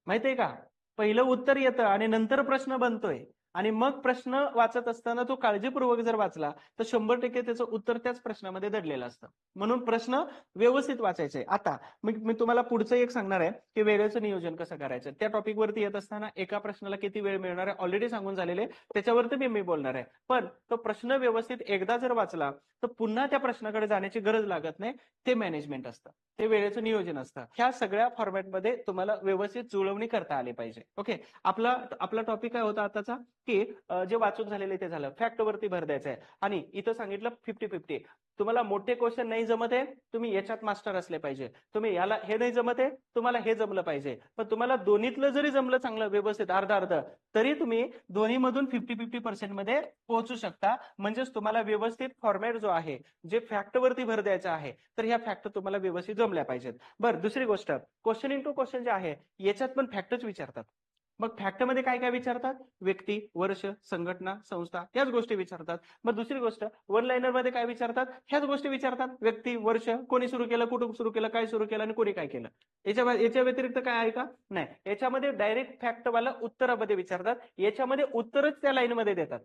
A: माहित आहे का? पहिलं उत्तर येतं आणि नंतर प्रश्न बनतोय, आणि मग प्रश्न वाचत असताना तो काळजीपूर्वक जर वाचला तर 100% त्याचं उत्तर त्याच प्रश्नामध्ये दडलेलं असतं. म्हणून प्रश्न व्यवस्थित वाचायचे. आता मी तुम्हाला पुढचं एक सांगणार आहे की वेळेचं नियोजन कसं करायचं. त्या टॉपिक वरती येत असताना एका प्रश्नाला किती वेळ मिळणार आहे ऑलरेडी सांगून झालेले, त्याच्यावरती मी बोलणार आहे. पण तो प्रश्न व्यवस्थित एकदा जर वाचला तर पुन्हा त्या प्रश्नाकडे जाण्याची गरज लागत नाही. ते मॅनेजमेंट असतं, ते वेळेचं नियोजन असतं. ह्या सगळ्या फॉर्मॅटमध्ये तुम्हाला व्यवस्थित जुळवणी करता आली पाहिजे. ओके, आपला टॉपिक काय होता आताचा की जे वाचून झालेले ते झालं, फॅक्ट वरती भर द्यायचा आहे. आणि इथं सांगितलं 50-50. तुम्हाला मोठे क्वेश्चन नाही जमत आहे, तुम्ही याच्यात मास्टर असले पाहिजे. तुम्ही याला हे नाही जमत आहे, तुम्हाला हे जमलं पाहिजे. पण तुम्हाला दोन्हीतलं जरी जमलं चांगलं व्यवस्थित अर्ध अर्ध, तरी तुम्ही दोन्ही मधून 50-50% मध्ये पोहोचू शकता. म्हणजेच तुम्हाला व्यवस्थित फॉर्मॅट जो आहे, जे फॅक्ट वरती भर द्यायचा आहे, तर ह्या फॅक्ट तुम्हाला व्यवस्थित जमल्या पाहिजेत. बरं, दुसरी गोष्ट, क्वेश्चन इंटू क्वेश्चन जे आहे याच्यात पण फॅक्टच विचारतात. मग फॅक्ट मध्ये काय काय विचारतात, व्यक्ती, वर्ष, संघटना, संस्था, ह्याच गोष्टी विचारतात. मग दुसरी गोष्ट, 1 लाईनर मध्ये काय विचारतात, ह्याच गोष्टी विचारतात, व्यक्ती, वर्ष, कोणी सुरू केलं, कुठून सुरू केलं, काय सुरू केलं आणि कोणी काय केलं. याच्या व्यतिरिक्त काय आहे का, नाही. याच्यामध्ये डायरेक्ट फॅक्टवाला उत्तरामध्ये विचारतात, याच्यामध्ये उत्तरच त्या लाईन मध्ये देतात.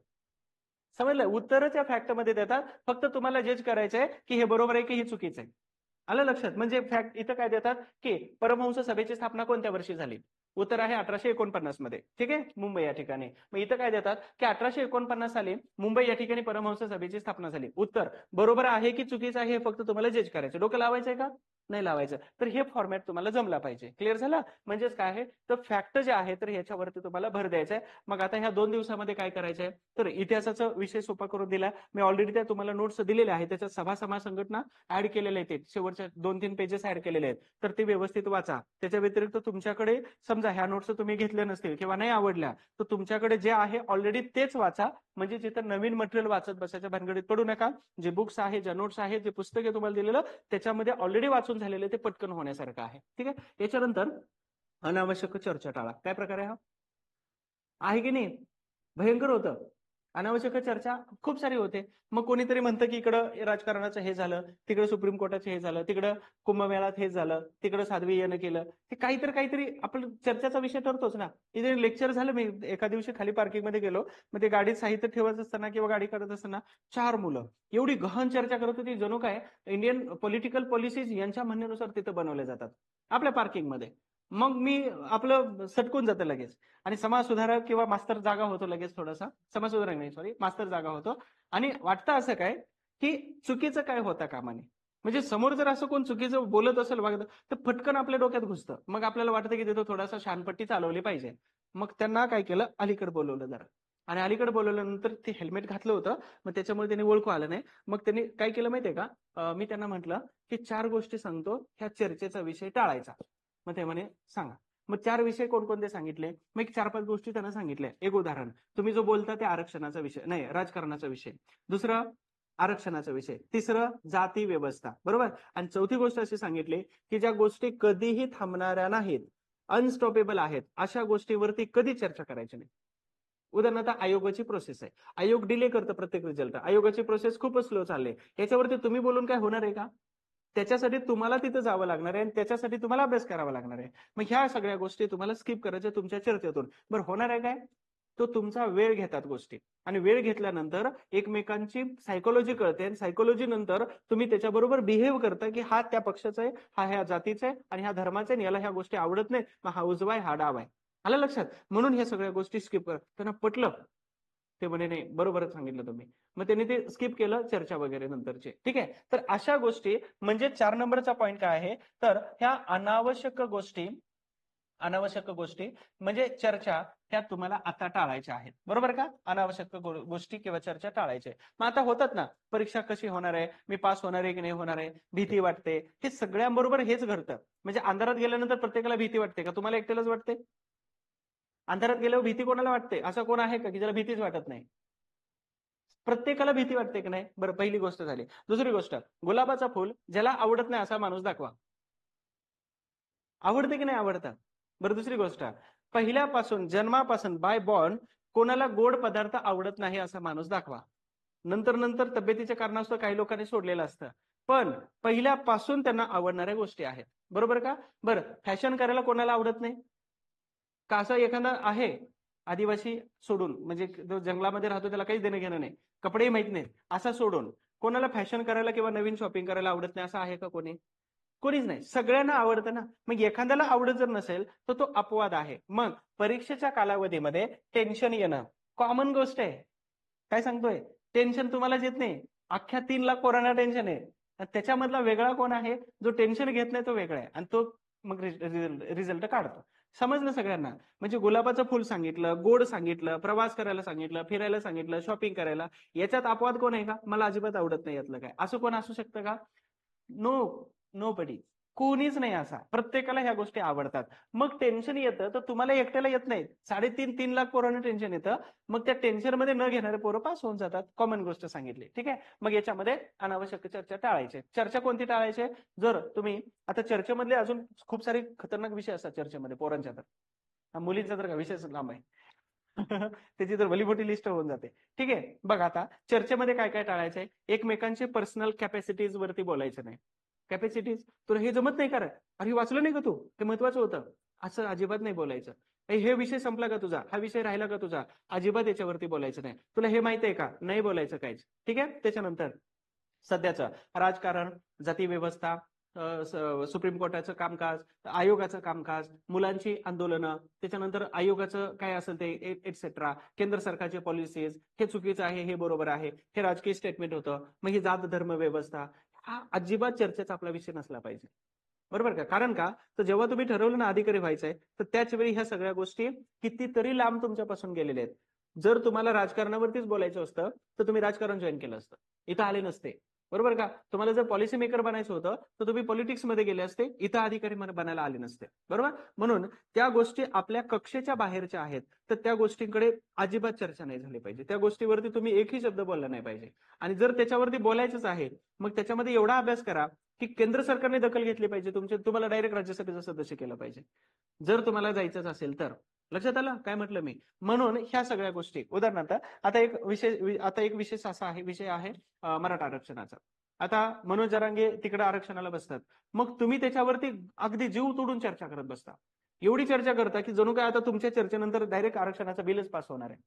A: समजलं, उत्तरच या फॅक्ट मध्ये देतात, फक्त तुम्हाला जज करायचंय की हे बरोबर आहे की हे चुकीचं आहे. आलं लक्षात? म्हणजे फॅक्ट इथं काय देतात की परमहंस सभेची स्थापना कोणत्या वर्षी झाली, उत्तर आहे 1849 मध्ये. ठीक आहे, मुंबई या ठिकाणी. मग इथं काय देतात की 1849 साली मुंबई या ठिकाणी परमहंस सभेची स्थापना झाली. उत्तर बरोबर आहे की चुकीचं आहे हे फक्त तुम्हाला जज करायचं, डोकं लावायचंय का? नाही लावायचं. तर हे फॉर्मॅट तुम्हाला जमला पाहिजे. क्लिअर झालं? म्हणजेच काय आहे, तर फॅक्ट जे आहे तर ह्याच्यावरती तुम्हाला भर द्यायचा आहे. मग आता ह्या 2 दिवसामध्ये काय करायचं आहे, तर इतिहासाचा विषय सोपा करून दिला. मी ऑलरेडी त्या तुम्हाला नोट्स दिलेल्या आहेत. त्याच्यात सभा समाज संघटना ऍड केलेले आहेत. शेवटच्या 2-3 पेजेस ऍड केलेले आहेत. तर ते व्यवस्थित वाचा. त्याच्या व्यतिरिक्त तुमच्याकडे समजा ह्या नोट्स तुम्ही घेतल्या नसतील किंवा नाही आवडल्या, तर तुमच्याकडे जे आहे ऑलरेडी तेच वाचा. म्हणजे जिथं नवीन मटेरियल वाचत बसायच्या भानगडीत पडू नका. जे बुक्स आहे, ज्या नोट्स आहेत, जे पुस्तक आहे तुम्हाला दिलेलं, त्याच्यामध्ये ऑलरेडी वाचून झालेले ते पटकन होण्यासारखं आहे. ठीक आहे. याच्यानंतर अनावश्यक चर्चा टाळा. काय प्रकार आहे हा? आहे की नाही? भयंकर होतं. अनावश्यक चर्चा खूप सारी होते. मग कोणीतरी म्हणतं की इकडं राजकारणाचं हे झालं, तिकडे सुप्रीम कोर्टाचं हे झालं, तिकडं कुंभमेळ्यात हे झालं, तिकडं साध्वी यानं केलं. ते काहीतरी आपण चर्चेचा विषय ठरतोच ना. इथे लेक्चर झालं. मी एका दिवशी खाली पार्किंगमध्ये गेलो. मग ते गाडीत साहित्य ठेवत असताना किंवा गाडी करत असताना 4 मुलं एवढी गहन चर्चा करत होती, जणू काय इंडियन पॉलिटिकल पॉलिसीज यांच्या म्हणण्यानुसार तिथं बनवल्या जातात आपल्या पार्किंगमध्ये. मग मी आपलं सटकून जातं लगेच. आणि समाज सुधारक किंवा मास्तर जागा होतो लगेच थोडासा. समाज सुधारक नाही, सॉरी, मास्तर जागा होतो. आणि वाटतं असं काय की चुकीचं काय होता कामा नये. म्हणजे समोर जर असं कोण चुकीचं बोलत असेल वागत, तर फटकन आपल्या डोक्यात घुसतं. मग आपल्याला वाटतं की तिथं थोडासा शानपट्टी चालवली पाहिजे. मग त्यांना काय केलं, अलीकडे बोलवलं जरा. आणि अलीकडे बोलवल्यानंतर ते हेल्मेट घातलं होतं. मग त्याच्यामुळे त्यांनी ओळखू आलं नाही. मग त्यांनी काय केलं माहितीये का, मी त्यांना म्हटलं की 4 गोष्टी सांगतो, ह्या चर्चेचा विषय टाळायचा. मग ते म्हणे सांगा. मग 4 विषय कोणकोणते सांगितले. मग एक 4-5 गोष्टी त्यांना सांगितल्या. एक उदाहरण, तुम्ही जो बोलता ते आरक्षणाचा विषय नाही, राजकारणाचा विषय. दुसरं आरक्षणाचा विषय. तिसरं जाती व्यवस्था. बरोबर. आणि चौथी गोष्ट अशी सांगितली की ज्या गोष्टी कधीही थांबणाऱ्या नाहीत, अनस्टॉपेबल आहेत, अशा गोष्टीवरती कधी चर्चा करायची नाही. उदाहरणार्थ आयोगाची प्रोसेस आहे. आयोग डिले करतं प्रत्येक रिझल्ट. आयोगाची प्रोसेस खूपच स्लो चालली. याच्यावरती तुम्ही बोलून काय होणार आहे का? त्याच्यासाठी तुम्हाला तिथं जावं लागणार आहे आणि त्याच्यासाठी तुम्हाला अभ्यास करावा लागणार आहे. मग ह्या सगळ्या गोष्टी तुम्हाला स्किप करायच्या तुमच्या चर्चेतून. बरं, होणार आहे काय? तो तुमचा वेळ घेतात गोष्टी. आणि वेळ घेतल्यानंतर एकमेकांची सायकोलॉजी कळते आणि सायकोलॉजी नंतर तुम्ही त्याच्याबरोबर बिहेव्ह करता की हा त्या पक्षाचा आहे, हा ह्या जातीचा आहे आणि ह्या धर्माचा आहे, याला ह्या गोष्टी आवडत नाही, मग हा उजवा आहे, हा डाव आहे. आलं लक्षात? म्हणून ह्या सगळ्या गोष्टी स्किप कर. त्यांना पटलं. ते म्हणे नाही, बरोबरच सांगितलं तुम्ही. मग त्यांनी ते स्किप केलं, चर्चा वगैरे नंतरचे. ठीक आहे. तर अशा गोष्टी म्हणजे 4 नंबरचा पॉईंट काय आहे, तर ह्या अनावश्यक गोष्टी म्हणजे चर्चा, त्या तुम्हाला आता टाळायच्या आहेत. बरोबर का? अनावश्यक गोष्टी किंवा चर्चा टाळायच्या. मग आता होतात ना, परीक्षा कशी होणार आहे, मी पास होणार आहे की नाही होणार आहे, भीती वाटते. हे सगळ्यांबरोबर हेच घडतं. म्हणजे अंधारात गेल्यानंतर प्रत्येकाला भीती वाटते का? तुम्हाला एकट्यालाच वाटते? अंधारात गेल्यावर भीती कोणाला वाटते? असं कोण आहे का की ज्याला भीतीच वाटत नाही? प्रत्येकाला भीती वाटते की नाही? बरं, पहिली गोष्ट झाली. दुसरी गोष्ट, गुलाबाचा फुल ज्याला आवडत नाही असा माणूस दाखवा. आवडते की नाही आवडतं? बरं, दुसरी गोष्ट, पहिल्यापासून जन्मापासून बाय बॉर्न कोणाला गोड पदार्थ आवडत नाही असा माणूस दाखवा. नंतर नंतर तब्येतीच्या कारणास्तव काही लोकांनी सोडलेलं असतं. पण पहिल्यापासून त्यांना आवडणाऱ्या गोष्टी आहेत. बरोबर का? बरं, फॅशन करायला कोणाला आवडत नाही? का असं एखादा आहे आदिवासी सोडून, म्हणजे जो जंगलामध्ये राहतो त्याला काहीच देणं घेणं नाही, कपडेही माहित नाहीत, असा सोडून कोणाला फॅशन करायला किंवा नवीन शॉपिंग करायला आवडत नाही असं आहे का कोणी? कोणीच नाही. सगळ्यांना आवडतं ना. मग एखाद्याला आवडत जर नसेल तर तो अपवाद आहे. मग परीक्षेच्या कालावधीमध्ये टेन्शन येणं कॉमन गोष्ट आहे. काय सांगतोय? टेन्शन तुम्हालाच येत नाही. अख्ख्या 3 लाख पोरांना टेन्शन आहे. आणि त्याच्यामधला वेगळा कोण आहे? जो टेन्शन घेत नाही तो वेगळा आहे. आणि तो मग रिझल्ट काढतो. समजलं सगळ्यांना? म्हणजे गुलाबाचं फुल सांगितलं, गोड सांगितलं, प्रवास करायला सांगितलं, फिरायला सांगितलं, शॉपिंग करायला. याच्यात अपवाद कोण आहे का? मला अजिबात आवडत नाही यातलं काय, असं कोण असू शकतं का? नो, नो बडी. कोणीच नाही असा. प्रत्येकाला ह्या गोष्टी आवडतात. मग टेन्शन येतं तर तुम्हाला एकट्याला येत नाही. 3.5 लाख पोरांना टेन्शन येतं. मग त्या टेन्शनमध्ये न घेणारे पोरं पास होऊन जातात. कॉमन गोष्ट सांगितली. ठीक आहे. मग याच्यामध्ये अनावश्यक चर्चा टाळायची. चर्चा कोणती टाळायची? जर तुम्ही आता चर्चेमधले अजून खूप सारे खतरनाक विषय असतात चर्चेमध्ये पोरांच्या, तर मुलींचा तर का विषयच लांब आहे. त्याची तर भली मोठी लिस्ट होऊन जाते. ठीक आहे. बघ आता चर्चेमध्ये काय काय टाळायचंय. एकमेकांचे पर्सनल कॅपॅसिटीज वरती बोलायचं नाही. कॅपॅसिटीज, तुला हे जमत नाही का? अरे वाचलं नाही का तू? ते महत्वाचं होतं. असं अजिबात नाही बोलायचं. हे विषय संपला का तुझा? हा विषय राहिला का तुझा? अजिबात याच्यावरती बोलायचं नाही. तुला हे माहिती आहे का? नाही बोलायचं काहीच. ठीक आहे. त्याच्यानंतर सध्याचं राजकारण, जाती व्यवस्था, सुप्रीम कोर्टाचं कामकाज, आयोगाचं कामकाज, मुलांची आंदोलनं, त्याच्यानंतर आयोगाचं काय असेल ते एटसेट्रा, केंद्र सरकारचे पॉलिसीज, हे चुकीचं आहे, हे बरोबर आहे, हे राजकीय स्टेटमेंट होतं. मग ही जात धर्म व्यवस्था, हा अजिबात चर्चेचा आपला विषय नसला पाहिजे. बरोबर का? कारण का तर जेव्हा तुम्ही ठरवलं ना अधिकारी व्हायचंय तर त्याच वेळी ह्या सगळ्या गोष्टी कितीतरी लांब तुमच्यापासून गेलेल्या आहेत. जर तुम्हाला राजकारणावरतीच बोलायचं असतं तर तुम्ही राजकारण जॉईन केलं असतं, इथं आले नसते. बरोबर का? तुम्हाला जर पॉलिसी मेकर बनायचं होतं तर तुम्ही पॉलिटिक्स मध्ये गेले असते, इथं अधिकारी बनायला आले नसते. बरोबर? म्हणून त्या गोष्टी आपल्या कक्षेच्या बाहेरच्या आहेत, तर त्या गोष्टींकडे अजिबात चर्चा नाही झाली पाहिजे. त्या गोष्टीवरती तुम्ही एकही शब्द बोलला नाही पाहिजे. आणि जर त्याच्यावरती बोलायचंच आहे मग त्याच्यामध्ये एवढा अभ्यास करा की केंद्र सरकारने दखल घेतली पाहिजे, तुम्हाला डायरेक्ट राज्यसभेचं सदस्य केलं पाहिजे जर तुम्हाला जायचंच असेल तर. लक्षात आलं काय म्हटलं मी? म्हणून ह्या सगळ्या गोष्टी उदाहरणार्थ आता एक विशेष असा आहे विषय आहे मराठा आरक्षणाचा. आता मनोज जरांगे तिकडे आरक्षणाला बसतात, मग तुम्ही त्याच्यावरती अगदी जीव तोडून चर्चा करत बसता. एवढी चर्चा करता की जणू काय आता तुमच्या चर्चेनंतर डायरेक्ट आरक्षणाचा बिलच पास होणार आहे.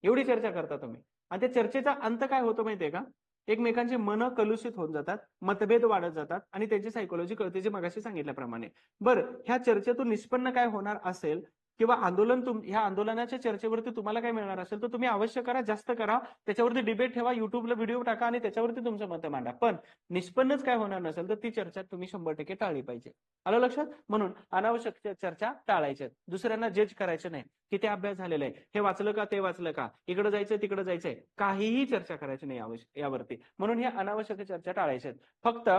A: एवढी चर्चा करता तुम्ही. आणि त्या चर्चेचा अंत काय होतो माहितीये का? एकमेकांची मनं कलुषित होऊन जातात, मतभेद वाढत जातात आणि त्यांची सायकोलॉजी कळते, जे मगाशी सांगितल्याप्रमाणे. बरं, ह्या चर्चेतून निष्पन्न काय होणार असेल किंवा ह्या आंदोलनाच्या चर्चेवरती तुम्हाला काय मिळणार असेल तर तुम्ही अवश्य करा, जास्त करा, त्याच्यावरती डिबेट ठेवा, युट्यूबला व्हिडिओ टाका आणि त्याच्यावरती तुमचं मत मांडा. पण निष्पन्नच काय होणार नसेल तर ती चर्चा तुम्ही 100% टाळली पाहिजे. आलं लक्षात? म्हणून अनावश्यक चर्चा टाळायच्या. दुसऱ्यांना जज करायचं नाही. किती अभ्यास झालेला आहे, हे वाचलं का, ते वाचलं का, इकडे जायचंय तिकडे जायचंय, काहीही चर्चा करायची नाही यावरती. म्हणून ह्या अनावश्यक चर्चा टाळायच्या. फक्त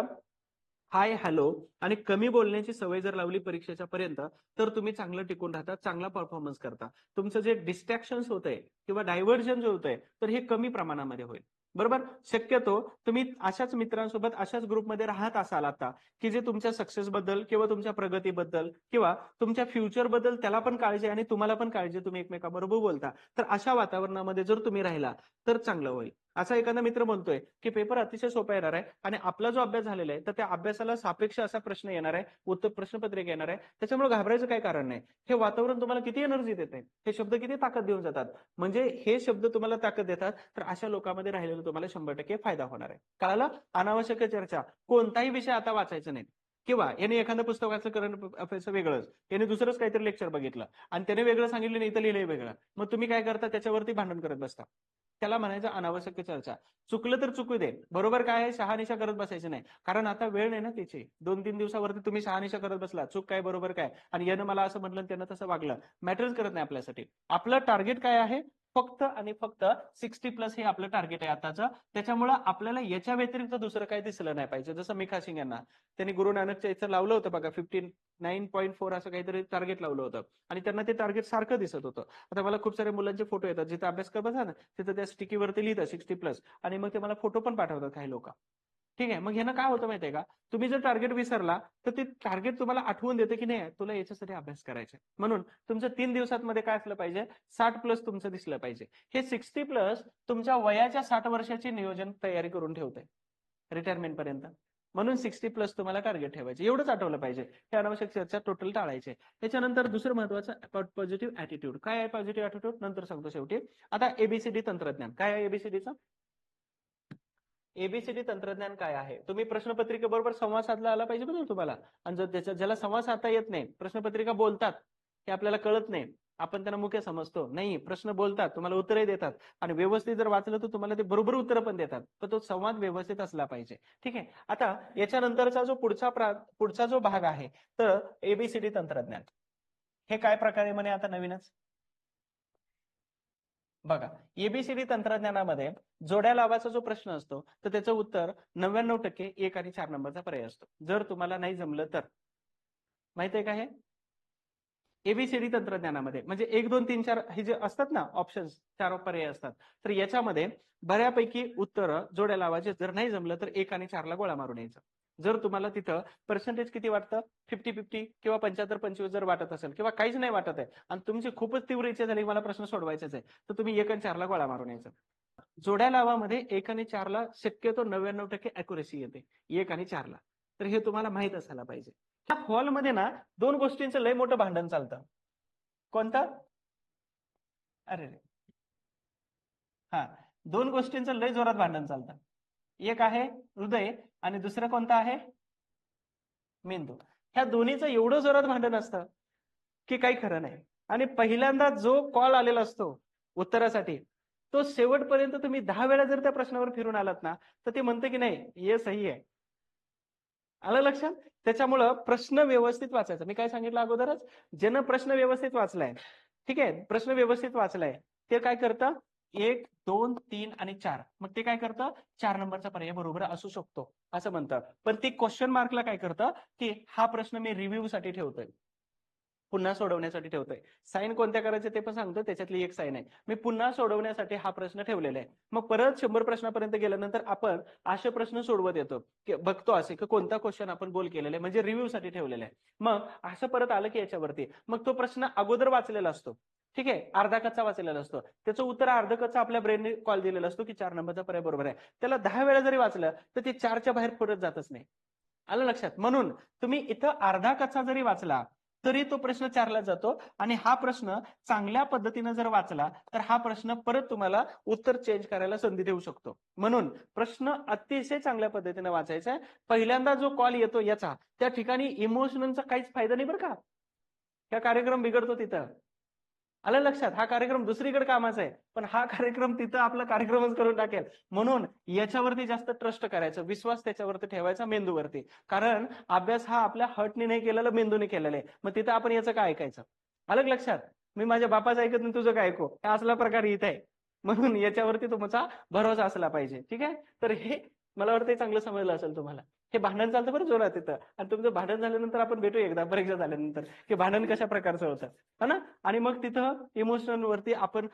A: हाय हॅलो आणि कमी बोलण्याची सवय जर लावली परीक्षेच्या पर्यंत तर तुम्ही चांगलं टिकून राहता, चांगला परफॉर्मन्स करता. तुमचं जे डिस्ट्रॅक्शन्स होतंय किंवा डायव्हर्जन जे होतंय तर हे कमी प्रमाणामध्ये होईल. बरोबर? शक्यतो तुम्ही अशाच मित्रांसोबत अशाच ग्रुपमध्ये राहत असाल आता की जे तुमच्या सक्सेस बद्दल किंवा तुमच्या प्रगतीबद्दल किंवा तुमच्या फ्युचर बद्दल त्याला पण काळजी आणि तुम्हाला पण काळजी, तुम्ही एकमेकांबरोबर बोलता, तर अशा वातावरणामध्ये जर तुम्ही राहिला तर चांगलं होईल. असा एखादा मित्र म्हणतोय की पेपर अतिशय सोपा येणार आहे आणि आपला जो अभ्यास झालेला आहे तर त्या अभ्यासाला सापेक्ष असा प्रश्न येणार आहे, उत्तर प्रश्नपत्रिका येणार आहे, त्याच्यामुळे घाबरायचं काही कारण नाही. हे वातावरण तुम्हाला किती एनर्जी देते, हे शब्द किती ताकद देऊन जातात. म्हणजे हे शब्द तुम्हाला ताकद देतात, तर अशा लोकांमध्ये राहिलेला तुम्हाला 100% फायदा होणार आहे. कळालं? अनावश्यक चर्चा, कोणताही विषय आता वाचायचा नाही. किंवा याने एखादं पुस्तक वाचलं करंट अफेअर्सचं वेगळंच, याने दुसरंच काहीतरी लेक्चर बघितलं आणि त्याने वेगळं सांगितलं नाही तर लिहिलंय वेगळं, मग तुम्ही काय करता, त्याच्यावरती भांडण करत बसता. त्याला म्हणायचं अनावश्यक चर्चा. चुकलं तर चुकू दे, बरोबर काय आहे शहानिशा करत बसायचं नाही, कारण आता वेळ नाही ना त्याची. 2-3 दिवसावरती तुम्ही शहानिशा करत बसला, चूक काय बरोबर काय, आणि यानं मला असं म्हटलं त्यानं तसं वागलं, मॅटरच करत नाही आपल्यासाठी. आपलं टार्गेट काय आहे? फक्त आणि फक्त 60+ हे आपलं टार्गेट आहे आताचं. त्याच्यामुळे आपल्याला याच्या व्यतिरिक्त दुसरं काही दिसलं नाही पाहिजे. जसं मिखा सिंग यांना त्यांनी गुरु नानकच्या इथं लावलं होतं बघा, 59.4 असं काहीतरी टार्गेट लावलं होतं आणि त्यांना ते टार्गेट सारखं दिसत होतं. आता मला खूप साऱ्या मुलांचे फोटो येतात, जिथे अभ्यास करत बसा ना तिथं त्या स्टिकीवरती लिहितं 60+ आणि मग ते मला फोटो पण पाठवतात काही लोक. ठीक आहे, मग ह्यानं काय होतं माहितीये का, तुम्ही जर टार्गेट विसरला तर ते टार्गेट तुम्हाला आठवून देते की नाही तुला याच्यासाठी अभ्यास करायचा. म्हणून तुमचं 3 दिवसांमध्ये काय असलं पाहिजे, 60+ तुमचं दिसलं पाहिजे. हे 60+ तुमच्या वयाच्या 60 वर्षाची नियोजन तयारी करून ठेवतंय रिटायरमेंट पर्यंत. म्हणून 60+ तुम्हाला टार्गेट ठेवायचे, एवढंच आठवलं पाहिजे. हे अनावश्यक चर्चा टोटल टाळायचे. त्याच्यानंतर दुसरं महत्वाचं पॉझिटिव्ह ऍटिट्यूड. काय आहे पॉझिटिव्ह ऍटिट्यूड नंतर सांगतो शेवटी. आता एबीसीडी तंत्रज्ञान काय आहे, एबीसीडीचं एबीसीडी तंत्रज्ञान काय आहे. तुम्ही प्रश्नपत्रिकेबरोबर संवाद साधला आला पाहिजे बरोबर तुम्हाला. आणि जर ज्याला संवाद साधता येत नाही, प्रश्नपत्रिका बोलतात हे आपल्याला कळत नाही, आपण त्यांना मुख्य समजतो, नाही प्रश्न बोलतात, तुम्हाला उत्तरही देतात आणि व्यवस्थित जर वाचलं तर तुम्हाला ते बरोबर उत्तर पण देतात, तर तो संवाद व्यवस्थित असला पाहिजे. ठीक आहे. आता याच्यानंतरचा जो पुढचा जो भाग आहे तर एबीसीडी तंत्रज्ञान हे काय प्रकारे म्हणे आता नवीनच बघा. एबीसीडी तंत्रज्ञानामध्ये जोड्या लावाचा जो प्रश्न असतो तर त्याचं उत्तर 99% 1 आणि 4 नंबरचा पर्याय असतो. जर तुम्हाला नाही जमलं तर माहित आहे का हे एबीसीडी तंत्रज्ञानामध्ये म्हणजे 1 2 3 4 हे जे असतात ना ऑप्शन्स, 4 पर्याय असतात, तर याच्यामध्ये बऱ्यापैकी उत्तर जोड्या लावायचे. जर नाही जमलं तर 1 आणि 4 ला गोळा मारून यायचं. जर तुम्हाला तिथं पर्सेंटेज किती वाटतं 50-50 किंवा 75-25 जर वाटत असेल किंवा काहीच नाही वाटत आहे आणि तुमची खूपच तीव्र इच्छा झाली मला प्रश्न सोडवायचाच आहे, तर तुम्ही 1 आणि 4 ला गोळा मारून यायचं. जोड्या लावामध्ये 1 आणि 4 ला शक्यतो 99% अॅक्युरेसी येते, 1 आणि 4 ला. तर हे तुम्हाला माहित असायला पाहिजे. त्या हॉलमध्ये ना 2 गोष्टींचं लय मोठं भांडण चालतं. कोणतं? अरे रे, हा, 2 गोष्टींचं लय जोरात भांडण चालतं. एक आहे हृदय आणि दुसरं कोणतं आहे, मेंदू. ह्या दोन्हीचं एवढं जोरात भांडण असतं की काही खरं नाही. आणि पहिल्यांदा जो कॉल आलेला असतो उत्तरासाठी, तो शेवटपर्यंत तुम्ही 10 वेळा जर त्या प्रश्नावर फिरून आलात ना तर ते म्हणतं की नाही हे सही आहे. आलं लक्षात? त्याच्यामुळं प्रश्न व्यवस्थित वाचायचा. मी काय सांगितलं अगोदरच, ज्यानं प्रश्न व्यवस्थित वाचलाय, ठीक आहे, प्रश्न व्यवस्थित वाचलाय, ते काय करतं, 1, 2, 3 आणि 4, मग ते काय करतं, 4 नंबरचा पर्याय बरोबर असू शकतो असं म्हणतं. पण ते क्वेश्चन मार्कला काय करतं, की हा प्रश्न मी रिव्ह्यू साठी ठेवतोय, पुन्हा सोडवण्यासाठी ठेवतोय. साईन कोणत्या करायचे ते पण सांगतो, त्याच्यातली एक साईन आहे. मी पुन्हा सोडवण्यासाठी हा प्रश्न ठेवलेला आहे. मग परत 100 प्रश्नापर्यंत गेल्यानंतर आपण असे प्रश्न सोडवत येतो, की बघतो असे की कोणता क्वेश्चन आपण गोल केलेला आहे, म्हणजे रिव्ह्यू साठी ठेवलेला आहे. मग असं परत आलं की याच्यावरती मग तो प्रश्न अगोदर वाचलेला असतो, ठीक आहे, अर्धा कच्चा वाचलेला असतो, त्याचं उत्तर अर्ध कच्चा आपल्या ब्रेनने कॉल दिलेला असतो की 4 नंबरचा पर्याय बरोबर आहे. त्याला 10 वेळा जरी वाचलं तर ते 4च्या बाहेर परत जातच नाही. आलं लक्षात? म्हणून तुम्ही इथं अर्धा कच्चा जरी वाचला तरी तो प्रश्न 4ला जातो, आणि हा प्रश्न चांगल्या पद्धतीने जर वाचला तर हा प्रश्न परत तुम्हाला उत्तर चेंज करायला संधी देऊ शकतो. म्हणून प्रश्न अतिशय चांगल्या पद्धतीने वाचायचा आहे. पहिल्यांदा जो कॉल येतो याचा, त्या ठिकाणी इमोशनलचा काहीच फायदा नाही बरं का, हा कार्यक्रम बिघडतो तिथं. आलं लक्षात? हा कार्यक्रम दुसरीकडे कामाचा आहे, पण हा कार्यक्रम तिथं आपला कार्यक्रमच करून टाकेल. म्हणून याच्यावरती जास्त ट्रस्ट करायचं, विश्वास त्याच्यावरती ठेवायचा, मेंदूवरती. कारण अभ्यास हा आपल्या हर्टने नाही केलेला, मेंदूने केलेला आहे. मग तिथं आपण याचं काय ऐकायचं? आलं लक्षात? मी माझ्या बापाचं ऐकत नाही, तुझं काय ऐकू, हा असला प्रकार इथे आहे. म्हणून याच्यावरती तुमचा भरोसा असला पाहिजे. ठीक आहे, तर हे मला वाटतं चांगलं समजलं असेल तुम्हाला. हे भांडण चालतं बरं जोरात तिथं, आणि तुमचं भांडण झाल्यानंतर आपण भेटू एकदा परीक्षा झाल्यानंतर, की भांडण कशा प्रकारचं होतं, है ना? आणि मग तिथं इमोशनल वरती आपण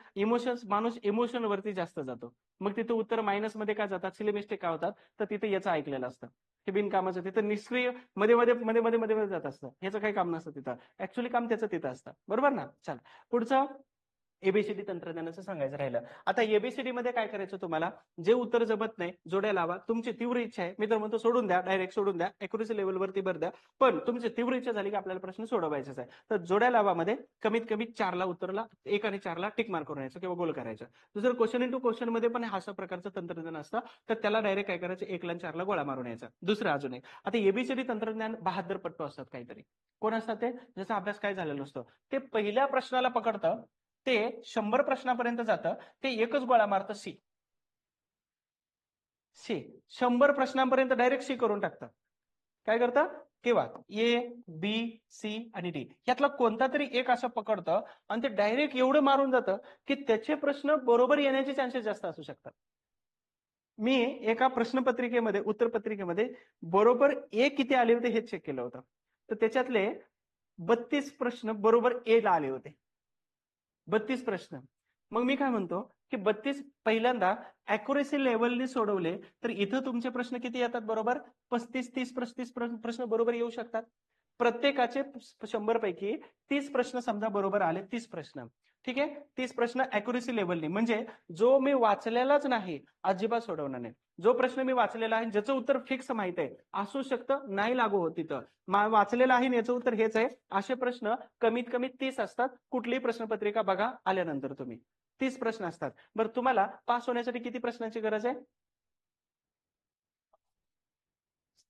A: माणूस इमोशनल वरती जास्त जातो. मग तिथं उत्तर मायनस मध्ये काय जातात, सिली मिस्टेक काय होतात, तर तिथे याचं ऐकलेलं असतं, हे बिनकामाचं तिथं निष्क्रिय मध्ये मध्ये मध्ये मध्ये मध्ये मध्ये जात असतं, ह्याचं काही काम नसतं तिथं, ऍक्च्युअली काम त्याचं तिथं असतं. बरोबर ना? चल पुढचं एबीसीडी तंत्रज्ञानाचं सांगायचं राहिलं. आता एबीसीडी मध्ये काय करायचं, तुम्हाला जे उत्तर जमत नाही जोड्या लावा. तुमची तीव्र इच्छा आहे, मी तर म्हणतो सोडून द्या, डायरेक्ट सोडून द्या, अॅक्युरेसी लेवलवरती भर द्या. पण तुमची तीव्र इच्छा झाली की आपल्याला प्रश्न सोडवायचाच आहे, तर जोड्या लावामध्ये कमीत कमी 4ला उत्तरला 1 आणि 4ला टिक मार्क करून यायचं किंवा गोल करायचं. दुसरं क्वेश्चन इंटू क्वेश्चन मध्ये पण अशा प्रकारचं तंत्रज्ञान असतं, तर त्याला डायरेक्ट काय करायचं, 1ला आणि 4ला गोळा मारून यायचा. दुसरं अजून एक, आता एबीसीडी तंत्रज्ञान 72 पट्टो असतात काहीतरी. कोण असतात ते, ज्याचा अभ्यास काय झालेला नसतो, ते पहिल्या प्रश्नाला पकडतं, ते 100 प्रश्नापर्यंत जातं, ते एकच गोळा मारतं, सी. 100 प्रश्नांपर्यंत डायरेक्ट सी करून टाकतं. काय करतं, किंवा ए, बी, सी आणि डी यातला कोणता तरी एक असं पकडतं, आणि ते डायरेक्ट एवढं मारून जातं की त्याचे प्रश्न बरोबर येण्याचे चान्सेस जास्त असू शकतात. मी एका प्रश्नपत्रिकेमध्ये, उत्तरपत्रिकेमध्ये बरोबर ए किती आले होते हे चेक केलं होतं, तर त्याच्यातले 32 प्रश्न बरोबर ए ला आले होते. 32 प्रश्न. मग मी काय म्हणतो, की 32 पहिल्यांदा अॅक्युरेसी लेवलने सोडवले तर इथं तुमचे प्रश्न किती येतात, बरोबर 35-30 प्रश्न बरोबर येऊ शकतात. प्रत्येकाचे 100 पैकी 30 प्रश्न समजा बरोबर आले, 30 प्रश्न, ठीक आहे, 30 प्रश्न अॅक्युरेसी लेवलने, म्हणजे जो मी वाचलेलाच नाही अजिबात सोडवणार नाही. जो प्रश्न मी वाचलेला आहे, ज्याचं उत्तर फिक्स माहित आहे, असू शकतं नाही लागू होत तिथं, वाचलेलं आहे याचं उत्तर हेच आहे, असे प्रश्न कमीत कमी 30 असतात. कुठलीही प्रश्नपत्रिका बघा आल्यानंतर तुम्ही 30 प्रश्न असतात. बरं, तुम्हाला पास होण्यासाठी किती प्रश्नांची गरज आहे?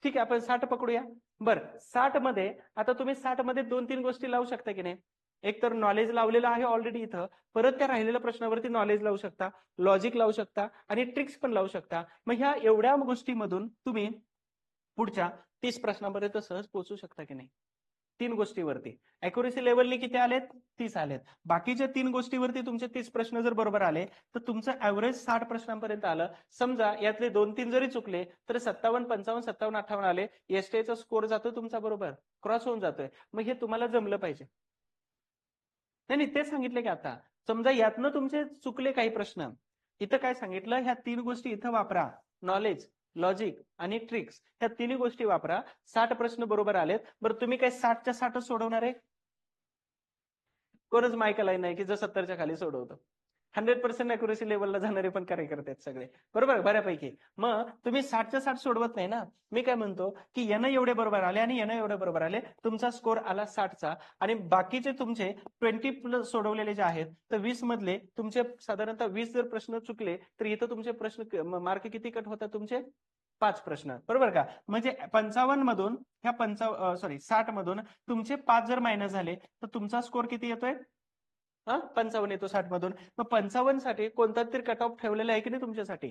A: ठीक आहे, आपण 60 पकडूया. बरं, 60 मध्ये आता तुम्ही 60 मध्ये 2-3 गोष्टी लावू शकता की नाही. एक तर नॉलेज लावलेलं आहे ऑलरेडी इथं, परत त्या राहिलेल्या प्रश्नावरती नॉलेज लावू शकता, लॉजिक लावू शकता आणि ट्रिक्स पण लावू शकता. मग ह्या एवढ्या गोष्टीमधून तुम्ही पुढच्या 30 प्रश्नापर्यंत सहज पोहोचू शकता की नाही. 3 गोष्टीवरती अॅक्युरेसी लेवलने किती आलेत, 30 आलेत. बाकीच्या 3 गोष्टीवरती तुमचे 30 प्रश्न जर बरोबर आले तर तुमचं ऍव्हरेज 60 प्रश्नांपर्यंत आलं. समजा यातले 2-3 जरी चुकले तर 57, 55, 57, 58 आले, एसटीचा स्कोर जातो तुमचा बरोबर, क्रॉस होऊन जातोय. मग हे तुम्हाला जमलं पाहिजे. नाही नाही, ते सांगितले की आता समजा यातनं तुमचे चुकले काही प्रश्न, इथं काय सांगितलं, ह्या 3 गोष्टी इथं वापरा, नॉलेज, लॉजिक आणि ट्रिक्स, ह्या तिन्ही गोष्टी वापरा. 60 प्रश्न बरोबर आलेत. बरं, तुम्ही काय 60च्या 60च सोडवणार आहे? कोणच मायकेल नाही की जो 70च्या खाली सोडवतो. 100% अॅक्युरेसी लेवलला जाणारे पण कार्यकर्ते आहेत सगळे, बरोबर, बऱ्यापैकी. मग तुम्ही 60च्या 60 सोडवत नाही ना. मी काय म्हणतो, की यानं एवढे बरोबर आले आणि यानं एवढे बरोबर आले, तुमचा स्कोर आला 60चा, आणि बाकीचे तुमचे 20+ सोडवलेले जे आहेत, तर 20 मधले तुमचे साधारणतः 20 जर प्रश्न चुकले तर इथं तुमचे प्रश्न मार्क किती कट होतात तुमचे, 5 प्रश्न, बरोबर का. म्हणजे 55 मधून ह्या 60 मधून तुमचे 5 जर मायनस झाले तर तुमचा स्कोर किती येतोय, 55 येतो 60 मधून. मग 55 साठी कोणता तरी कट ऑफ ठेवलेला आहे की नाही तुमच्यासाठी.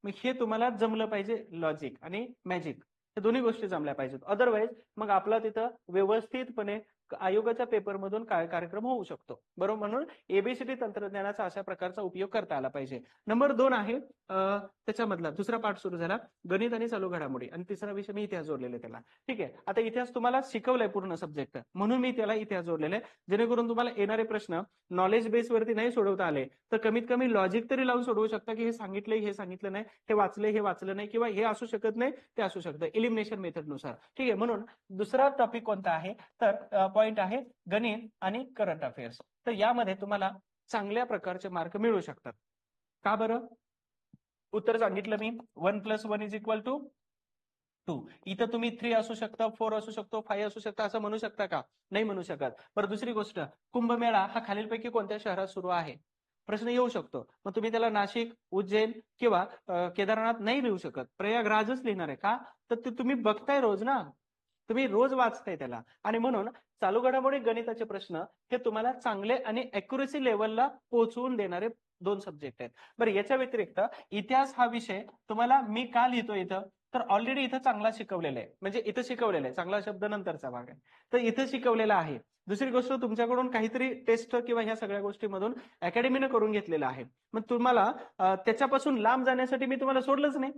A: मग हे तुम्हाला जमलं पाहिजे, लॉजिक आणि मॅजिक. हे दोन्ही गोष्टी जमल्या पाहिजेत. अदरवाईज मग आपला तिथं व्यवस्थितपणे आयोगाच्या पेपरमधून काय कार्यक्रम होऊ शकतो. बरोबर. म्हणून एबीसीडी तंत्रज्ञानाचा अशा प्रकारचा उपयोग करता आला पाहिजे. नंबर 2 आहे त्याच्यामधला दुसरा पार्ट सुरू झाला गणित आणि चालू घडामोडी, आणि तिसरा विषय मी इतिहास जोडलेला त्याला. ठीक आहे. आता इतिहास तुम्हाला शिकवलाय पूर्ण सब्जेक्ट, म्हणून मी त्याला इतिहास जोडलेला आहे, जेणेकरून तुम्हाला येणारे प्रश्न नॉलेज बेस वरती नाही सोडवता आले तर कमीत कमी लॉजिक तरी लावून सोडवू शकता की हे सांगितलंय, हे सांगितलं नाही, हे वाचलंय, हे वाचलं नाही, किंवा हे असू शकत नाही, ते असू शकतं एलिमिनेशन मेथड नुसार. ठीक आहे. म्हणून दुसरा टॉपिक कोणता आहे तर पॉइंट आहे गणित आणि करंट अफेअर्स. तर यामध्ये तुम्हाला चांगल्या प्रकारचे मार्क मिळू शकतात. का बरं? उत्तर सांगितलं मी, 1 + 1 = 2. इथं तुम्ही 3 असू शकतं, 4 असू शकतो, 5 असू शकतं, असं म्हणू शकता का? नाही म्हणू शकत. बरं, दुसरी गोष्ट, कुंभमेळा हा खालीलपैकी कोणत्या शहरात सुरू आहे? प्रश्न येऊ शकतो. मग तुम्ही त्याला नाशिक, उज्जैन किंवा केदारनाथ नाही लिहू शकत, प्रयागराजच लिहिणार आहे. का? तर ते तुम्ही बघताय रोज ना, तुम्ही रोज वाचताय त्याला. आणि म्हणून चालू घडामोडी गणिताचे प्रश्न हे तुम्हाला चांगले आणि अॅक्युरेसी लेवलला पोहोचवून देणारे 2 सब्जेक्ट आहेत. बरं, याच्या व्यतिरिक्त इतिहास हा विषय तुम्हाला मी का लिहितो इथं, तर ऑलरेडी इथं चांगला शिकवलेला आहे. म्हणजे इथं शिकवलेला आहे, चांगला शब्द नंतरचा भाग आहे, तर इथं शिकवलेला आहे. दुसरी गोष्ट, तुमच्याकडून काहीतरी टेस्ट किंवा ह्या सगळ्या गोष्टीमधून अकॅडमीनं करून घेतलेलं आहे. मग तुम्हाला त्याच्यापासून लांब जाण्यासाठी मी तुम्हाला सोडलंच नाही.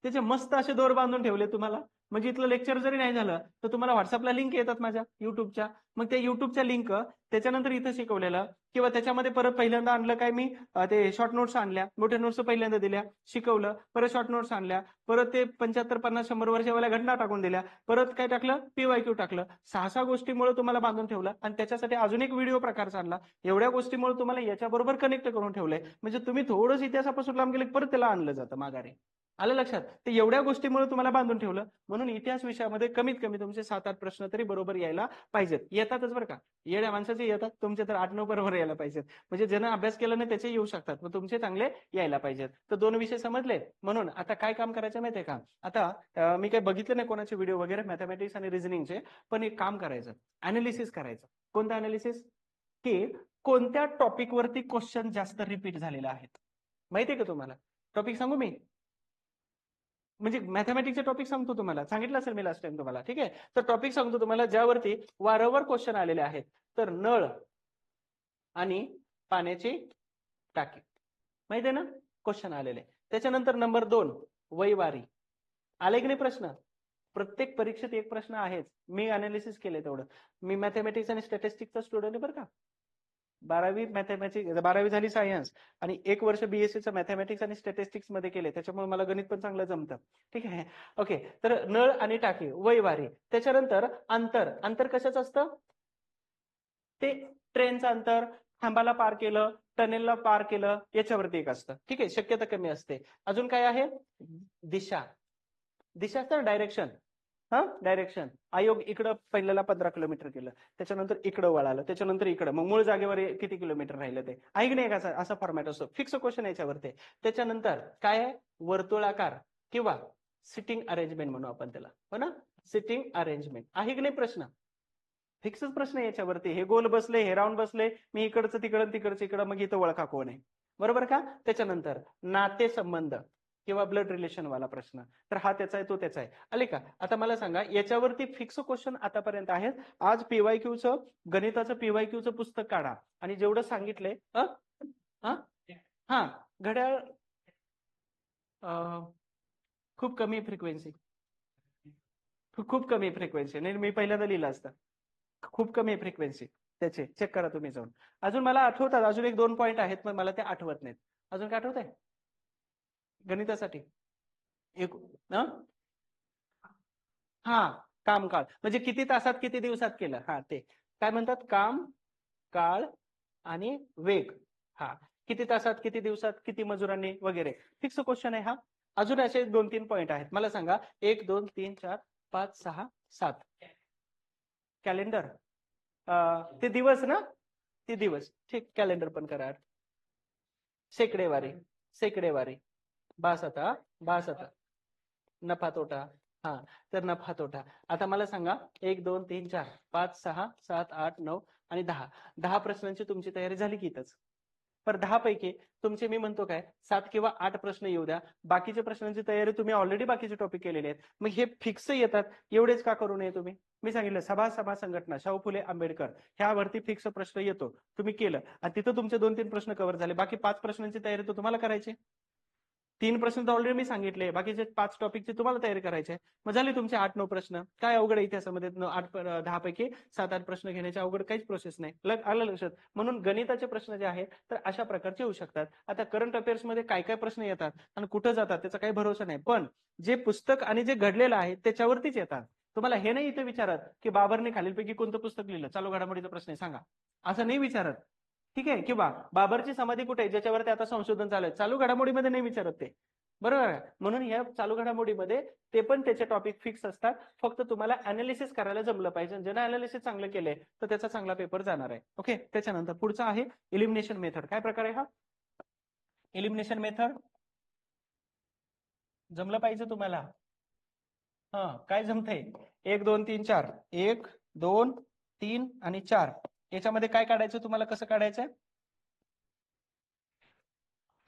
A: त्याचे मस्त असे दोर बांधून ठेवले तुम्हाला. म्हणजे इथलं लेक्चर जरी नाही झालं तर तुम्हाला व्हॉट्सअपला लिंक येतात माझ्या युट्यूबच्या. मग त्या युट्यूबच्या लिंक त्याच्यानंतर इथं शिकवलेलं, किंवा त्याच्यामध्ये परत पहिल्यांदा आणलं काय मी ते शॉर्ट नोट्स आणल्या, मोठ्या नोट्स पहिल्यांदा दिल्या, शिकवलं, परत शॉर्ट नोट्स आणल्या, परत ते 75, 50, 100 वर्षावाल्या घटना टाकून दिल्या, परत काय टाकलं, PYQ टाकलं. 6 गोष्टीमुळे तुम्हाला बांधून ठेवलं, आणि त्याच्यासाठी अजून एक व्हिडिओ प्रकारचा आणला. एवढ्या गोष्टीमुळे तुम्हाला याच्याबरोबर कनेक्ट करून ठेवलंय. म्हणजे तुम्ही थोडंसं इतिहासापासून लांब गेले, परत त्याला आणलं जातं माघारी. आलं लक्षात? ते एवढ्या गोष्टीमुळे तुम्हाला बांधून ठेवलं. म्हणून इतिहास विषयामध्ये कमीत कमी तुमचे 7-8 प्रश्न तरी बरोबर यायला पाहिजेत. येतातच बरं का, येड्या माणसाचे येतात, तुमचे तर 8-9 बरोबर यायला पाहिजेत. म्हणजे ज्यानं अभ्यास केला नाही त्याचे येऊ शकतात, मग तुमचे चांगले यायला पाहिजेत. तर 2 विषय समजले. म्हणून आता काय काम करायचं माहितीये का, आता मी काही बघितलं नाही कोणाचे व्हिडिओ वगैरे मॅथमॅटिक्स आणि रिझनिंगचे, पण एक काम करायचं, अनालिसिस करायचं. कोणतं अनालिसिस? की कोणत्या टॉपिक वरती क्वेश्चन जास्त रिपीट झालेला आहेत. माहितीये का तुम्हाला? टॉपिक सांगू मी? म्हणजे मॅथमॅटिक्सचे टॉपिक सांगतो तुम्हाला, सांगितलं असेल मी लास्ट टाइम तुम्हाला. ठीक आहे. तर टॉपिक सांगतो तुम्हाला ज्यावरती वारंवार क्वेश्चन आलेले आहेत. तर नळ आणि पाण्याची टाकी, माहिती आहे ना, क्वेश्चन आलेले. त्याच्यानंतर नंबर 2 वैवारी. आले की नाही प्रश्न? प्रत्येक परीक्षेत एक प्रश्न आहेच. मी अनालिसिस केले तेवढं. मी मॅथमॅटिक्स आणि स्टॅटिस्टिक्सचा स्टुडंट आहे बरं का. 12वी मॅथमॅटिक्स, 12वी झाली सायन्स, आणि 1 वर्ष BSCचं मॅथमॅटिक्स आणि स्टॅटिस्टिक्स मध्ये केले, त्याच्यामुळे मला गणित पण चांगलं जमतं. ठीक आहे. ओके. तर नळ आणि टाकी, वैवारी. त्याच्यानंतर अंतर. अंतर कशाचं असतं? ते ट्रेनचं अंतर, खांबाला पार केलं, टनेलला पार केलं, याच्यावरती एक असतं. ठीक आहे. शक्यता कमी असते. अजून काय आहे? दिशा. दिशा तर डायरेक्शन. डायरेक्शन. आयोग इकडं पहिल्याला 15 किलोमीटर केलं, त्याच्यानंतर इकडं वळालं, त्याच्यानंतर इकडं, मग मूळ जागेवर किती किलोमीटर राहिलं ते ऐक नाही का, असा फॉर्मॅट असतो. फिक्स क्वेश्चन याच्यावरती. त्याच्यानंतर काय आहे? वर्तुळाकार किंवा सिटिंग अरेंजमेंट म्हणू आपण त्याला, हो ना, सिटिंग अरेंजमेंट. आहे की नाही प्रश्न? फिक्सच प्रश्न याच्यावरती. हे गोल बसले, हे राऊंड बसले, मी इकडचं तिकडं, तिकडचं इकडं, मग इथं वळखा कोण आहे, बरोबर का? त्याच्यानंतर नातेसंबंध किंवा ब्लड रिलेशन वाला प्रश्न, तर हा त्याचा आहे, तो त्याचा आहे. आले का? आता मला सांगा, याच्यावरती फिक्स क्वेश्चन आतापर्यंत आहेत. आज PYQचं, गणिताचं PYQचं पुस्तक काढा, आणि जेवढं सांगितलंय हा घड्याळ खूप कमी फ्रिक्वेन्सी, खूप कमी फ्रिक्वेन्सी. नाही, मी पहिल्यांदा लिहिलं असतं. खूप कमी फ्रिक्वेन्सी त्याचे, चेक करा तुम्ही जाऊन. अजून मला आठवतात, अजून 1-2 पॉईंट आहेत, पण मला ते आठवत नाहीत. अजून काय आठवत आहे गणितासाठी? एक हा, काम काळ म्हणजे किती तासात किती दिवसात केलं, हा ते काय म्हणतात, काम काळ आणि वेग. हा, किती तासात किती दिवसात किती मजुरांनी वगैरे, फिक्स क्वेश्चन आहे हा. अजून असे 2-3 पॉईंट आहेत, मला सांगा. 1 2 3 4 5 6 7 कॅलेंडर, ते दिवस ना, ते दिवस. ठीक, कॅलेंडर पण करा. शेकडेवारी, शेकडेवारी. बास आता, बास आता. नफा तोटा. हा, तर नफा तोटा. आता मला सांगा, 1 2 3 4 5 6 7 8 9 आणि 10 प्रश्नांची तुमची तयारी झाली की इथंच. पर 10 पैकी तुमचे मी म्हणतो काय 7 किंवा 8 प्रश्न येऊ द्या. बाकीच्या प्रश्नांची तयारी तुम्ही ऑलरेडी बाकीचे टॉपिक केलेले आहेत. मग हे फिक्स येतात एवढेच का करू नये तुम्ही? मी सांगितलं सभा समाज संघटना शाहू फुले आंबेडकर ह्यावरती फिक्स प्रश्न येतो. तुम्ही केलं आणि तिथं तुमचे 2-3 प्रश्न कव्हर झाले. बाकी 5 प्रश्नांची तयारी तर तुम्हाला करायची. 3 प्रश्न तर ऑलरेडी मी सांगितले. बाकीचे 5 टॉपिकची तुम्हाला तयारी करायची आहे. मग झाले तुमचे 8-9 प्रश्न. काय अवघड आहे इतिहासामध्ये 10 पैकी 7-8 प्रश्न घेण्याचे अवघड काहीच प्रोसेस नाही. आलं लक्षात? म्हणून गणिताचे प्रश्न जे आहेत तर अशा प्रकारचे येऊ शकतात. आता करंट अफेअर्स मध्ये काय काय प्रश्न येतात आणि कुठं जातात त्याचा काही भरोसा नाही. पण जे पुस्तक आणि जे घडलेलं आहे त्याच्यावरतीच येतात. तुम्हाला हे नाही इथे विचारत की बाबरने खालीलपैकी कोणतं पुस्तक लिहिलं, चालू घडामोडीचा प्रश्न आहे सांगा, असं नाही विचारत. ठीक आहे, किंवा बाबरची समाधी कुठे आहे ज्याच्यावरती आता संशोधन चालू आहे, चालू घडामोडीमध्ये नाही विचारत ते. बरोबर आहे. म्हणून या चालू घडामोडीमध्ये ते पण त्याचे टॉपिक फिक्स असतात. फक्त तुम्हाला अनालिसिस करायला जमलं पाहिजे. ज्यानं अनालिसिस चांगलं केलंय तर त्याचा चांगला पेपर जाणार आहे. ओके, त्याच्यानंतर पुढचा आहे इलिमिनेशन मेथड. काय प्रकार आहे हा? इलिमिनेशन मेथड जमलं पाहिजे तुम्हाला. हा, काय जमतंय? 1 2 3 4, 1 2 3 आणि 4 याच्यामध्ये काय काढायचं तुम्हाला, कसं काढायचंय?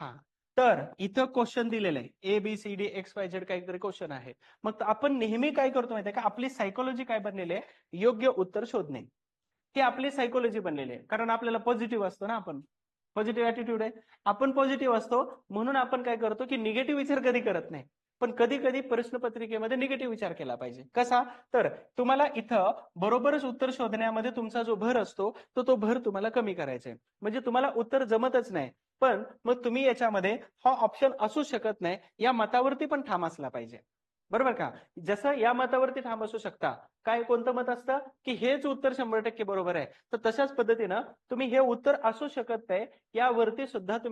A: हा, तर इथं क्वेश्चन दिलेलं आहे ABCD XYZ काहीतरी क्वेश्चन आहे. मग आपण नेहमी काय करतो माहितीये का, आपली सायकोलॉजी काय बनलेली आहे, योग्य उत्तर शोधणे. ही आपली सायकोलॉजी बनलेली आहे. कारण आपल्याला पॉझिटिव्ह असतो ना, आपण पॉझिटिव्ह ऍटिट्यूड आहे, आपण पॉझिटिव्ह असतो. म्हणून आपण काय करतो की निगेटिव्ह विचार कधी करत नाही. पण कधी कधी प्रश्नपत्रिकेमध्ये निगेटिव्ह विचार केला पाहिजे. कसा? तर तुम्हाला इथं बरोबरच उत्तर शोधण्यामध्ये तुमचा जो भर असतो तो भर तुम्हाला कमी करायचा आहे. म्हणजे तुम्हाला उत्तर जमतच नाही, पण मग तुम्ही याच्यामध्ये हा ऑप्शन असू शकत नाही या मतावरती पण ठाम असला पाहिजे. बरोबर का? जसं या मतावरती ठाम असू शकता, काय कोणतं मत असतं की हेच उत्तर 100% बरोबर आहे, तर तशाच पद्धतीनं तुम्ही हे उत्तर असू शकत नाही यावरती सुद्धा तुम्ही